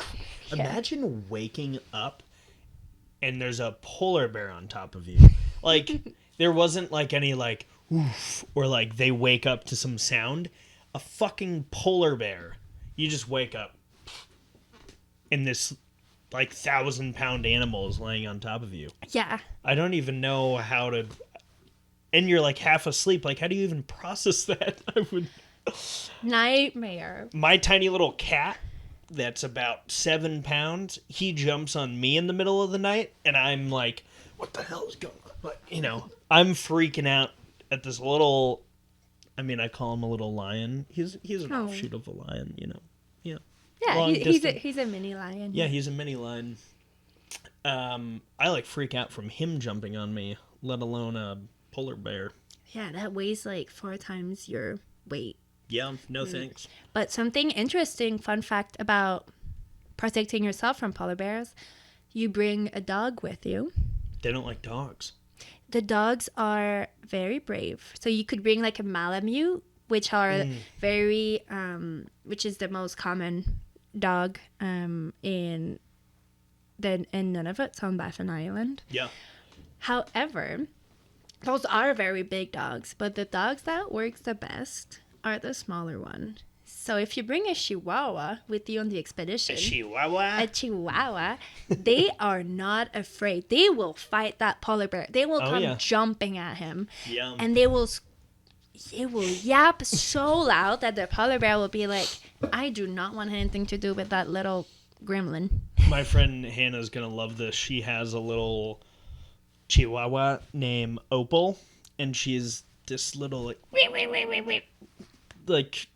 Imagine waking up and there's a polar bear on top of you. Like, there wasn't, like, any, like, oof, or, like, they wake up to some sound. A fucking polar bear. You just wake up and this, like, 1,000-pound animal is laying on top of you. Yeah. I don't even know how to... And you're, like, half asleep. Like, how do you even process that? I would... Nightmare. My tiny little cat that's about 7 pounds, he jumps on me in the middle of the night, and I'm like, what the hell is going on? Like, you know, I'm freaking out at this little... I mean, I call him a little lion. He's an offshoot of a lion, you know. Yeah, he's a mini lion. Yeah, he's a mini lion. I, like, freak out from him jumping on me, let alone a polar bear. Yeah, that weighs, like, 4 times your weight. Yeah, no thanks. But something interesting, fun fact about protecting yourself from polar bears, you bring a dog with you. They don't like dogs. The dogs are very brave. So you could bring like a Malamute, which are which is the most common dog in Nunavut, on Baffin Island. Yeah. However, those are very big dogs, but the dogs that works the best are the smaller one. So if you bring a Chihuahua with you on the expedition, a Chihuahua, they are not afraid. They will fight that polar bear. They will come jumping at him, and they will yap so loud that the polar bear will be like, I do not want anything to do with that little gremlin. My friend Hannah's gonna love this. She has a little Chihuahua named Opal, and she's this little like,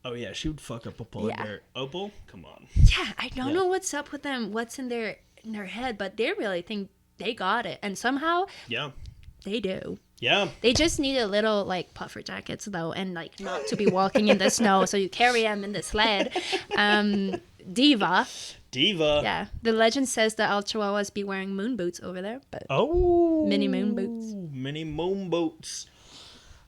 oh yeah, she would fuck up a polar bear. Opal, come on. Yeah, I don't know what's up with them, what's in their head, but they really think they got it, and somehow they do. Yeah. They just need a little like puffer jackets though, and like not to be walking in the snow, so you carry them in the sled. Diva. Diva. Yeah. The legend says that all Chihuahuas be wearing moon boots over there, but Oh. mini moon boots. Mini moon boots.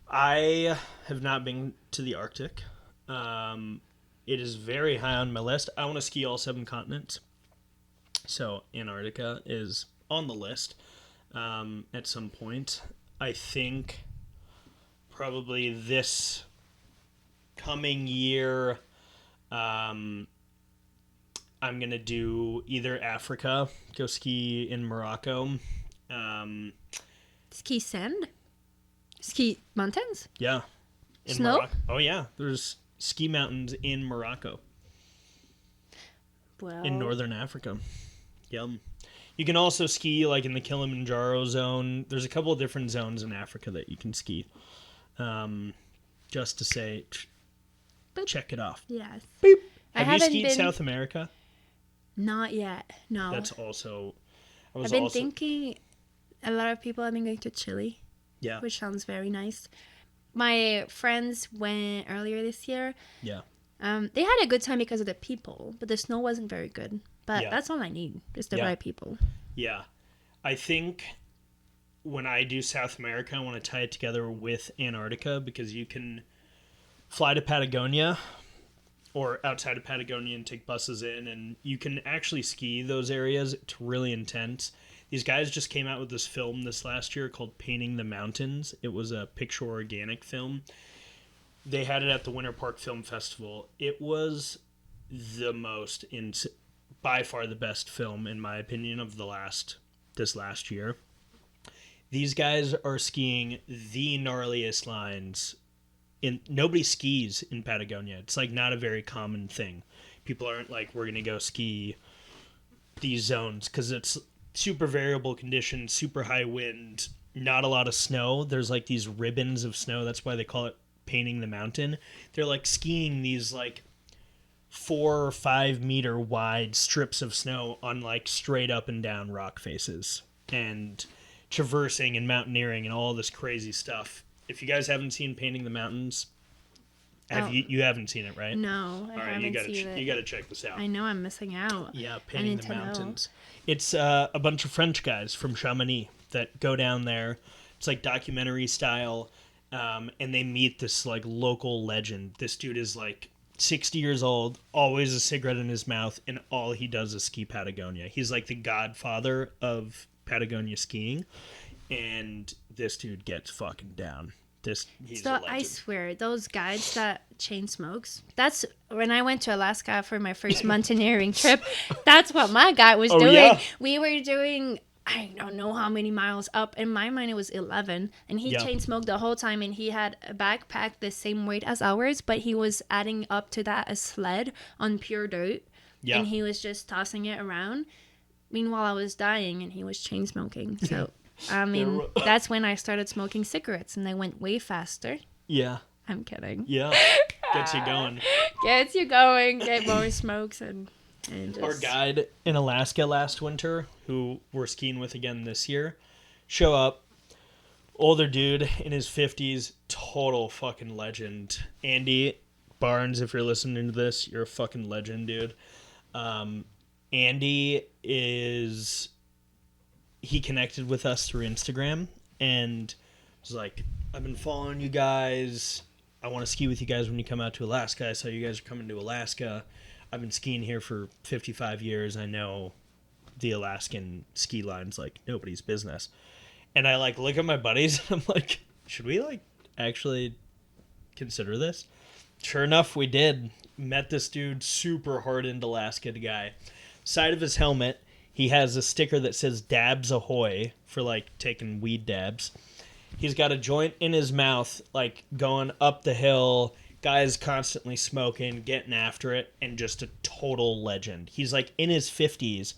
I have not been to the Arctic. It is very high on my list. I want to ski all 7 continents. So Antarctica is on the list at some point. I think probably this coming year, I'm going to do either Africa, go ski in Morocco. Ski sand? Ski mountains? Yeah. Snow? Morocco. Oh, yeah. There's ski mountains in Morocco. Well, In northern Africa. Yum. You can also ski like in the Kilimanjaro zone. There's a couple of different zones in Africa that you can ski. Just to say, Boop. check it off. yes. Boop. I Have you haven't skied been- South America? Not yet. No. That's also. I've been thinking a lot of people have been going to Chile, Yeah. which sounds very nice. My friends went earlier this year. Yeah. They had a good time because of the people, but the snow wasn't very good. But Yeah. that's all I need, just the Yeah. right people. Yeah. I think when I do South America, I want to tie it together with Antarctica because you can fly to Patagonia or outside of Patagonia and take buses in, and you can actually ski those areas. It's really intense. These guys just came out with this film this last year called Painting the Mountains. It was a picture organic film. They had it at the Winter Park Film Festival. It was the most, by far the best film, in my opinion, of this last year. These guys are skiing the gnarliest lines. Nobody skis in Patagonia. It's like not a very common thing. People aren't like, we're going to go ski these zones because it's super variable conditions, super high wind, not a lot of snow. There's like these ribbons of snow. That's why they call it Painting the Mountain. They're like skiing these like 4 or 5 meter wide strips of snow on like straight up and down rock faces and traversing and mountaineering and all this crazy stuff. If you guys haven't seen Painting the Mountains, you haven't seen it, right? No, I All right, haven't seen it. you got to check this out. I know I'm missing out. Yeah, I Painting need the to know. Mountains. It's a bunch of French guys from Chamonix that go down there. It's like documentary style, and they meet this like local legend. This dude is like 60 years old, always a cigarette in his mouth, and all he does is ski Patagonia. He's like the godfather of Patagonia skiing, and this dude gets fucking down. He's a legend. I swear, those guides that chain smokes, that's when I went to Alaska for my first mountaineering trip. That's what my guide was doing. Yeah. We were doing, I don't know how many miles up. In my mind, it was 11. And he chain smoked the whole time. And he had a backpack the same weight as ours, but he was adding up to that a sled on pure dirt. Yeah. And he was just tossing it around. Meanwhile, I was dying and he was chain smoking. So, I mean, that's when I started smoking cigarettes and they went way faster. Yeah. I'm kidding. Yeah. Gets you going. Gets you going, get more smokes and just... Our guide in Alaska last winter, who we're skiing with again this year, show up. Older dude in his 50s, total fucking legend. Andy Barnes, if you're listening to this, you're a fucking legend, dude. Andy he connected with us through Instagram and was like, I've been following you guys. I want to ski with you guys when you come out to Alaska. I saw you guys are coming to Alaska. I've been skiing here for 55 years. I know the Alaskan ski line's like nobody's business. And I like look at my buddies and I'm like, should we like actually consider this? Sure enough, we did. Met this dude, super hardened Alaska guy. Side of his helmet, he has a sticker that says Dabs Ahoy for like taking weed dabs. He's got a joint in his mouth, like going up the hill. Guy's constantly smoking, getting after it, and just a total legend. He's like in his 50s,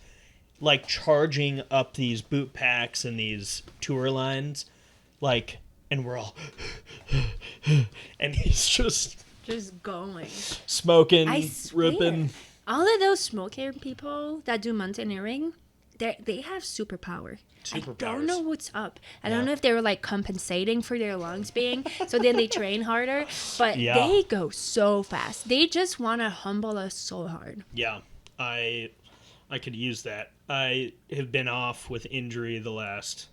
like charging up these boot packs and these tour lines, like, and we're all, and he's just going. smoking, I swear. ripping. All of those smoking people that do mountaineering, they have superpower. I don't know what's up. I Yeah. don't know if they were like compensating for their lungs being, so then they train harder. But Yeah. they go so fast. They just want to humble us so hard. Yeah, I could use that. I have been off with injury the last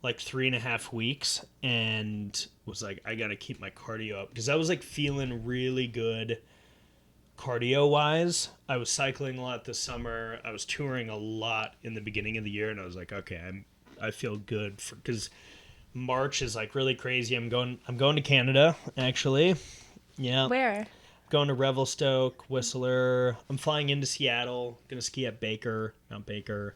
like 3.5 weeks, and was like, I gotta keep my cardio up because I was like feeling really good cardio wise. I was cycling a lot this summer. I was touring a lot in the beginning of the year, and I was like, okay, I feel good for because March is like really crazy. I'm going to Canada actually. Yeah. Where? Going to Revelstoke, Whistler. I'm flying into Seattle. Gonna ski at Mount Baker,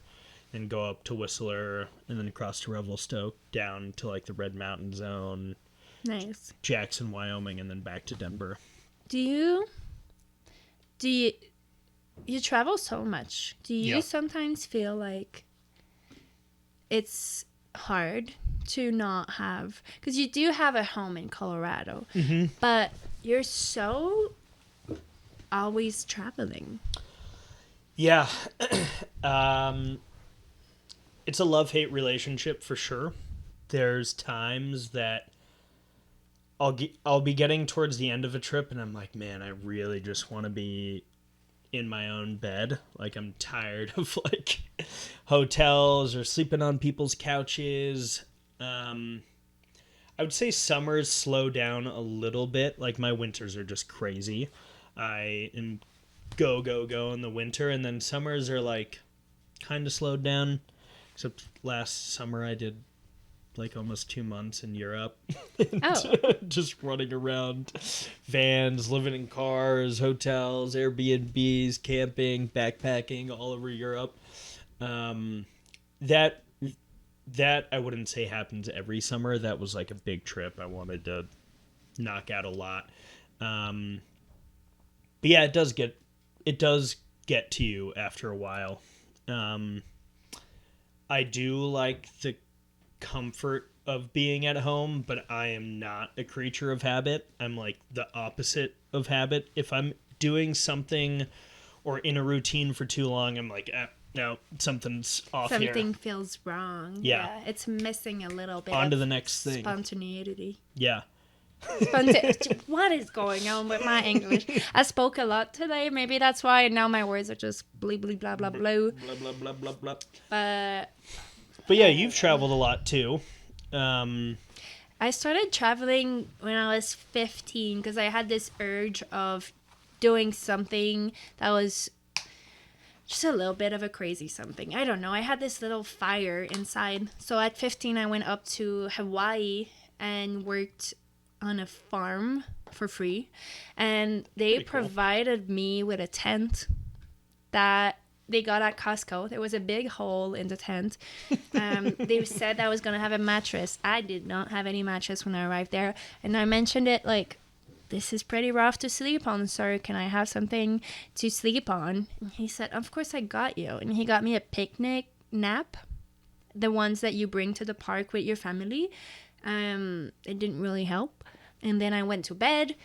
and go up to Whistler, and then across to Revelstoke, down to like the Red Mountain Zone, Nice. Jackson, Wyoming, and then back to Denver. Do you travel so much? Do you Yeah. sometimes feel like it's hard to not have, because you do have a home in Colorado, but you're so always traveling. Yeah. It's a love-hate relationship for sure. There's times that I'll be getting towards the end of a trip, and I'm like, man, I really just want to be in my own bed. Like, I'm tired of like hotels or sleeping on people's couches. I would say summers slow down a little bit. Like, my winters are just crazy. I am go in the winter, and then summers are like kind of slowed down. Except last summer I did like almost 2 months in Europe. Oh. Just running around, vans, living in cars, hotels, Airbnbs, camping, backpacking all over Europe. That I wouldn't say happens every summer. That was like a big trip. I wanted to knock out a lot. But yeah, it does get to you after a while. I do like the comfort of being at home, but I am not a creature of habit. I'm like the opposite of habit. If I'm doing something or in a routine for too long, I'm like, no, something's off here. Something feels wrong. Yeah. It's missing a little bit On to of the next thing. spontaneity. Yeah. What is going on with my English? I spoke a lot today. Maybe that's why now my words are just blee blee blah blah blah. Blah, blah, blah, blah, blah. But yeah, you've traveled a lot too. I started traveling when I was 15 because I had this urge of doing something that was just a little bit of a crazy something. I don't know. I had this little fire inside. So at 15, I went up to Hawaii and worked on a farm for free. And they Pretty cool. provided me with a tent that they got at Costco. There was a big hole in the tent. They said I was going to have a mattress. I did not have any mattress when I arrived there. And I mentioned it like, this is pretty rough to sleep on, sir. Can I have something to sleep on? And he said, of course I got you. And he got me a picnic nap, the ones that you bring to the park with your family. It didn't really help. And then I went to bed,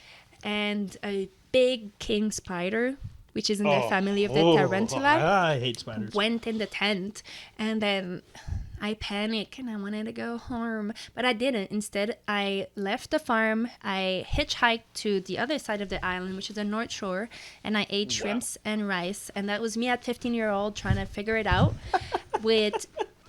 and a big king spider, which is in the family of the tarantula, I hate spiders. went in the tent. And then I panicked and I wanted to go home, but I didn't. Instead, I left the farm. I hitchhiked to the other side of the island, which is the North Shore, and I ate shrimps and rice. And that was me at 15-year-old trying to figure it out with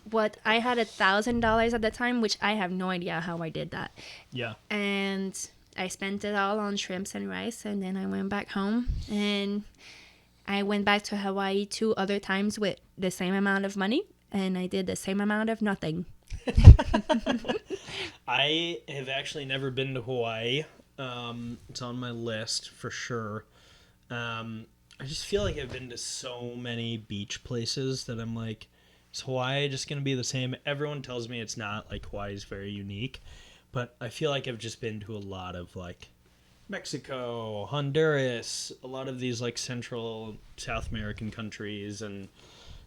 what I had $1,000 at the time, which I have no idea how I did that. Yeah. And I spent it all on shrimps and rice, and then I went back home, and I went back to Hawaii 2 other times with the same amount of money. And I did the same amount of nothing. I have actually never been to Hawaii. It's on my list for sure. I just feel like I've been to so many beach places that I'm like, is Hawaii just going to be the same? Everyone tells me it's not. Like, Hawaii is very unique. But I feel like I've just been to a lot of, like, Mexico, Honduras, a lot of these, like, Central, South American countries, and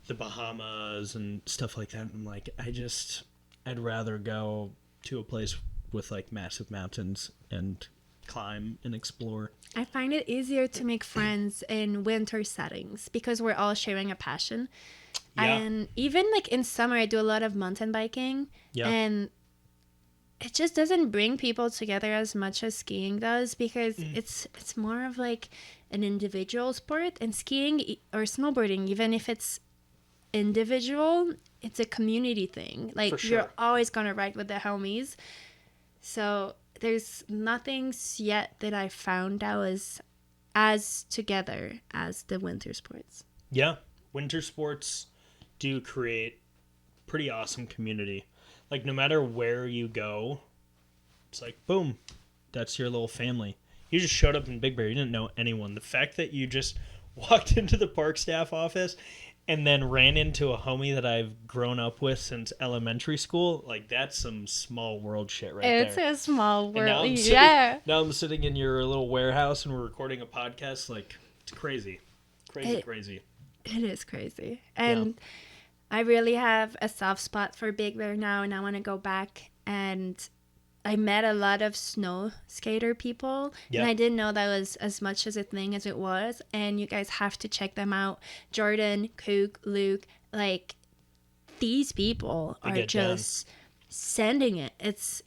the Bahamas and stuff like that. And I'm like, I'd rather go to a place with like massive mountains and climb and explore. I find it easier to make friends in winter settings because we're all sharing a passion. Yeah. And even like in summer, I do a lot of mountain biking. Yeah. And it just doesn't bring people together as much as skiing does, because it's more of like an individual sport. And skiing or snowboarding, even if it's individual, it's a community thing. Like, For sure. you're always gonna ride with the homies. So there's nothing yet that I found that was as together as the winter sports. Yeah. Winter sports do create pretty awesome community. Like, no matter where you go, it's like, boom, that's your little family. You just showed up in Big Bear. You didn't know anyone. The fact that you just walked into the park staff office and then ran into a homie that I've grown up with since elementary school, like, that's some small world shit right It's there. a small And now world. I'm sitting, Yeah. now I'm sitting in your little warehouse and we're recording a podcast. Like, it's crazy. Crazy. It is crazy. And I really have a soft spot for Big Bear now, and I want to go back. And I met a lot of snow skater people, Yeah. and I didn't know that was as much as a thing as it was. And you guys have to check them out. Jordan, Cook, Luke, like, these people They are get just sending it. It's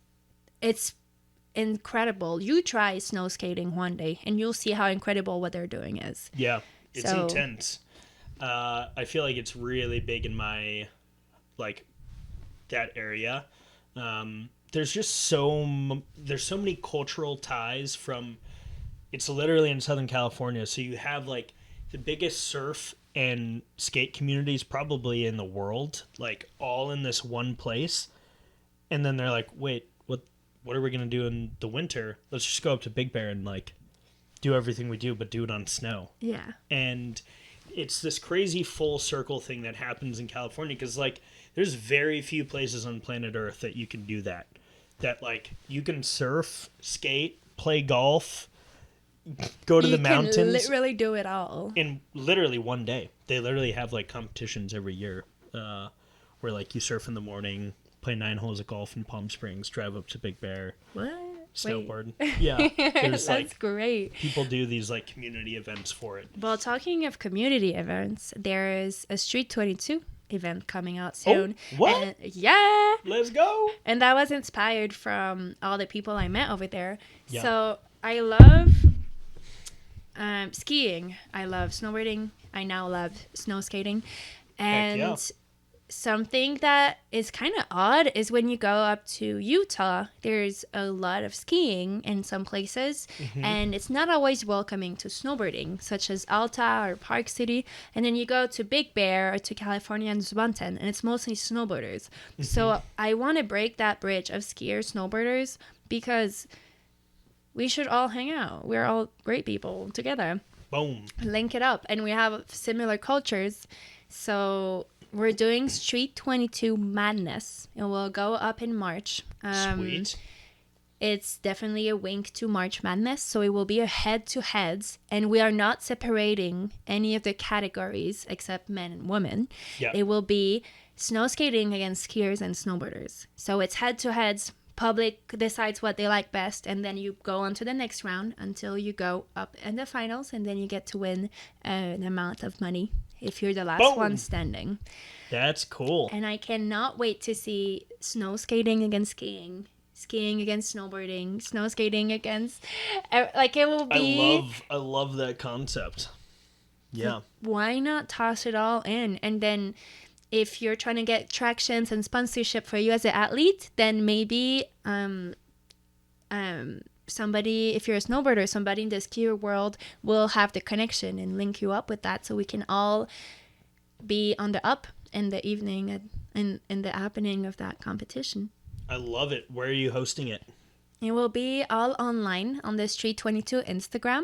incredible. You try snow skating one day, and you'll see how incredible what they're doing is. Yeah. It's So- intense. I feel like it's really big in my, like, that area. There's just there's so many cultural ties from, it's literally in Southern California. So you have, like, the biggest surf and skate communities probably in the world, like, all in this one place. And then they're like, wait, what are we going to do in the winter? Let's just go up to Big Bear and, like, do everything we do, but do it on snow. Yeah. And it's this crazy full circle thing that happens in California, because, like, there's very few places on planet Earth that you can do that. That, like, you can surf, skate, play golf, go to the mountains You can literally do it all. in literally one day. They literally have, like, competitions every year where, like, you surf in the morning, play 9 holes of golf in Palm Springs, drive up to Big Bear, What? snowboard. Yeah, there's, That's like, great. people do these, like, community events for it. Well, talking of community events, there is a Street 22 event coming out soon. what? And, yeah. Let's go. And that was inspired from all the people I met over there. Yeah. So I love skiing. I love snowboarding. I now love snow skating. And yeah. something that is kind of odd is when you go up to Utah, there's a lot of skiing in some places, and it's not always welcoming to snowboarding, such as Alta or Park City. And then you go to Big Bear or to California and Zwanten, and it's mostly snowboarders. So I want to break that bridge of skiers, snowboarders, because we should all hang out. We're all great people together. Boom. Link it up, and we have similar cultures. So we're doing Street 22 Madness. It will go up in March. Sweet. It's definitely a wink to March Madness. So it will be a head-to-heads, and we are not separating any of the categories except men and women. Yeah. It will be snow skating against skiers and snowboarders. So it's head-to-heads. Public decides what they like best, and then you go on to the next round until you go up in the finals, and then you get to win an amount of money if you're the last Boom. one standing. That's cool. And I cannot wait to see snow skating against skiing, skiing against snowboarding, snow skating against, like, it will be. I love that concept. Yeah. Why not toss it all in? And then if you're trying to get tractions and sponsorship for you as an athlete, then maybe somebody, if you're a snowboarder, somebody in the skier world will have the connection and link you up with that, so we can all be on the up in the evening and in the happening of that competition. I love it. Where are you hosting it? It will be all online on the Street 22 Instagram.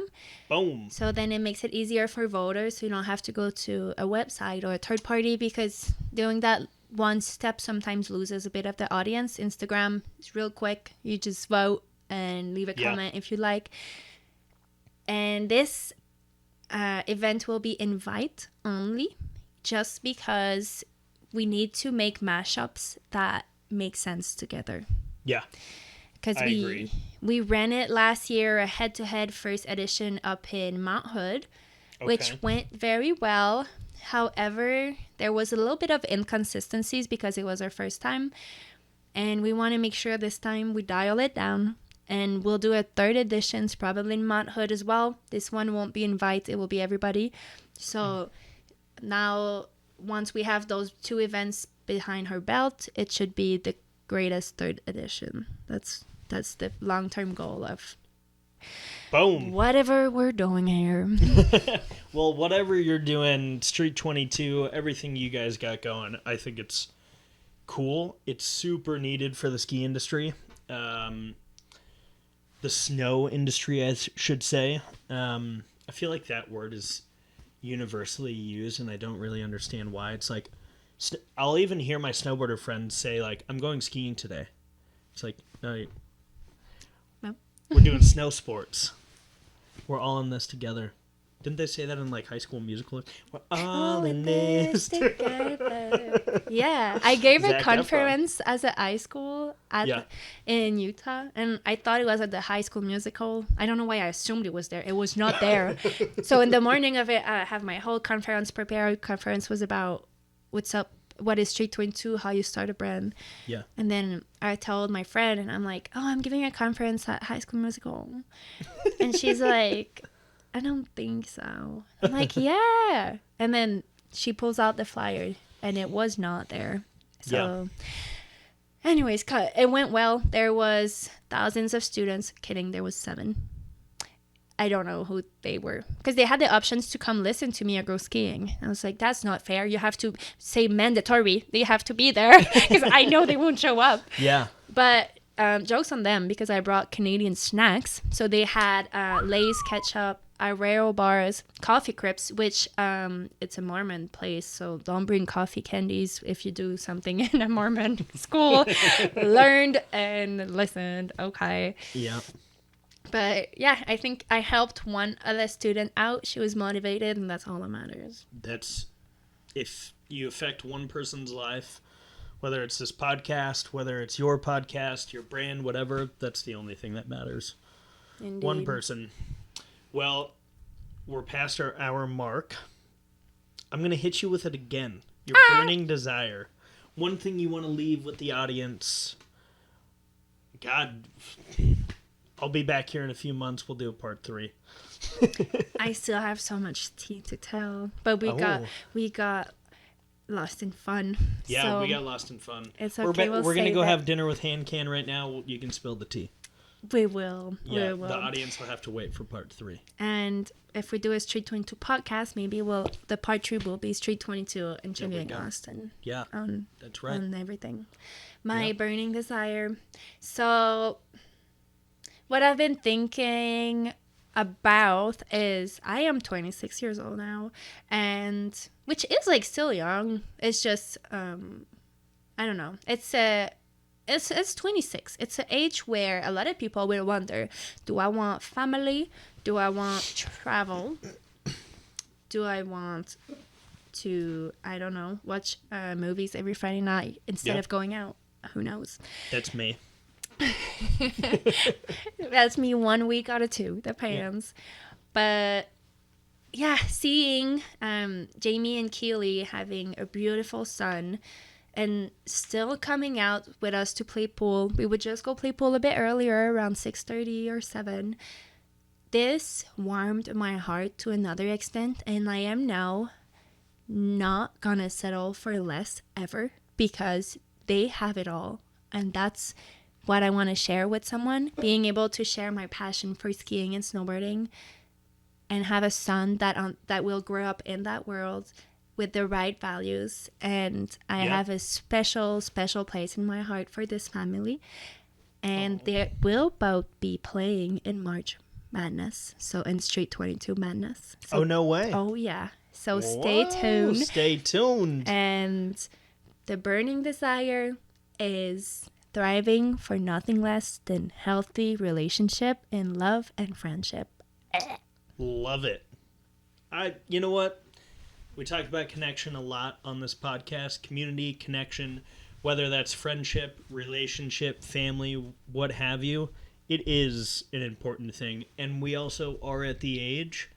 Boom. So then it makes it easier for voters, so you don't have to go to a website or a third party, because doing that one step sometimes loses a bit of the audience. Instagram is real quick. You just vote and leave a comment if you like. And this event will be invite only, just because we need to make mashups that make sense together. Yeah. Because I agree. we ran it last year, a head-to-head first edition up in Mount Hood, which went very well. However, there was a little bit of inconsistencies because it was our first time. And we want to make sure this time we dial it down. And we'll do a third edition, probably in Mount Hood as well. This one won't be invite, it will be everybody. So now, once we have those 2 events behind her belt, it should be the greatest third edition. That's the long-term goal of Boom. whatever we're doing here. Well, whatever you're doing, Street 22, everything you guys got going, I think it's cool. It's super needed for the ski industry. The snow industry, I should say. I feel like that word is universally used, and I don't really understand why. It's like, I'll even hear my snowboarder friends say, like, I'm going skiing today. It's like, no. We're doing snow sports. We're all in this together. Didn't they say that in, like, High School Musical? We're all in this together. Yeah, I gave a Zac conference as a high school in Utah, and I thought it was at the High School Musical. I don't know why I assumed it was there. It was not there. So in the morning of it, I have my whole conference prepared. Conference was about what's up, what is Street 22, how you start a brand. Yeah. And then I told my friend, and I'm like, oh, I'm giving a conference at High School Musical. And she's like, I don't think so. I'm like, yeah. And then she pulls out the flyer, and it was not there. So anyways, it went well. There was thousands of students. Kidding, there was 7. I don't know who they were, because they had the options to come listen to me or go skiing. I was like, that's not fair. You have to say mandatory. They have to be there, because I know they won't show up. Yeah. But jokes on them, because I brought Canadian snacks. So they had Lay's ketchup, Arrero bars, coffee crips, which it's a Mormon place, so don't bring coffee candies if you do something in a Mormon school. Learned and listened, okay. Yeah. But yeah, I think I helped one other student out. She was motivated, and that's all that matters. That's, if you affect one person's life, whether it's this podcast, whether it's your podcast, your brand, whatever, that's the only thing that matters. Indeed. One person. Well, we're past our hour mark. I'm going to hit you with it again. Your burning desire. One thing you want to leave with the audience. God, I'll be back here in a few months. We'll do a part 3. I still have so much tea to tell, but we got lost in fun. Yeah, so we got lost in fun. It's okay. We're going to go have dinner with Hand Can right now. You can spill the tea. We will. Yeah, we will. The audience will have to wait for part 3. And if we do a Street 22 podcast, maybe the part 3 will be Street 22 interviewing Austin. Yeah, that's right. On everything. My burning desire. So, what I've been thinking about is I am 26 years old now, and which is like still young. It's just I don't know. It's 26. It's an age where a lot of people will wonder, do I want family? Do I want travel? Do I want to, I don't know, watch movies every Friday night instead of going out? Who knows? That's me. That's me 1 week out of 2. Depends. Yeah. But yeah, seeing Jamie and Keely having a beautiful son and still coming out with us to play pool. We would just go play pool a bit earlier, around 6:30 or 7. This warmed my heart to another extent, and I am now not gonna settle for less ever, because they have it all. And that's what I want to share with someone, being able to share my passion for skiing and snowboarding, and have a son that will grow up in that world with the right values. And I have a special place in my heart for this family. And they will both be playing in March Madness, so in Street 22 Madness. So, no way. Oh, yeah. So stay tuned. Stay tuned. And the burning desire is thriving for nothing less than healthy relationship in love and friendship. Love it. You know what? We talk about connection a lot on this podcast. Community, connection, whether that's friendship, relationship, family, what have you. It is an important thing. And we also are at the age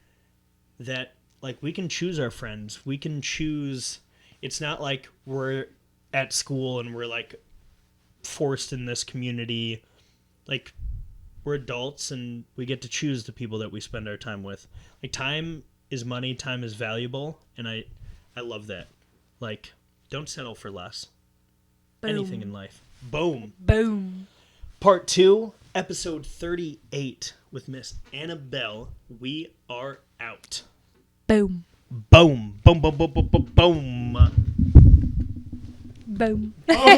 that like we can choose our friends. We can choose. It's not like we're at school and we're like forced in this community. Like we're adults and we get to choose the people that we spend our time with. Like time is money, time is valuable, and I love that. Like don't settle for less. Boom. Anything in life. Boom. Boom. Part 2, episode 38 with Miss Annabelle. We are out. Boom. Boom. Boom, boom, boom, boom, boom, boom. Boom. Boom.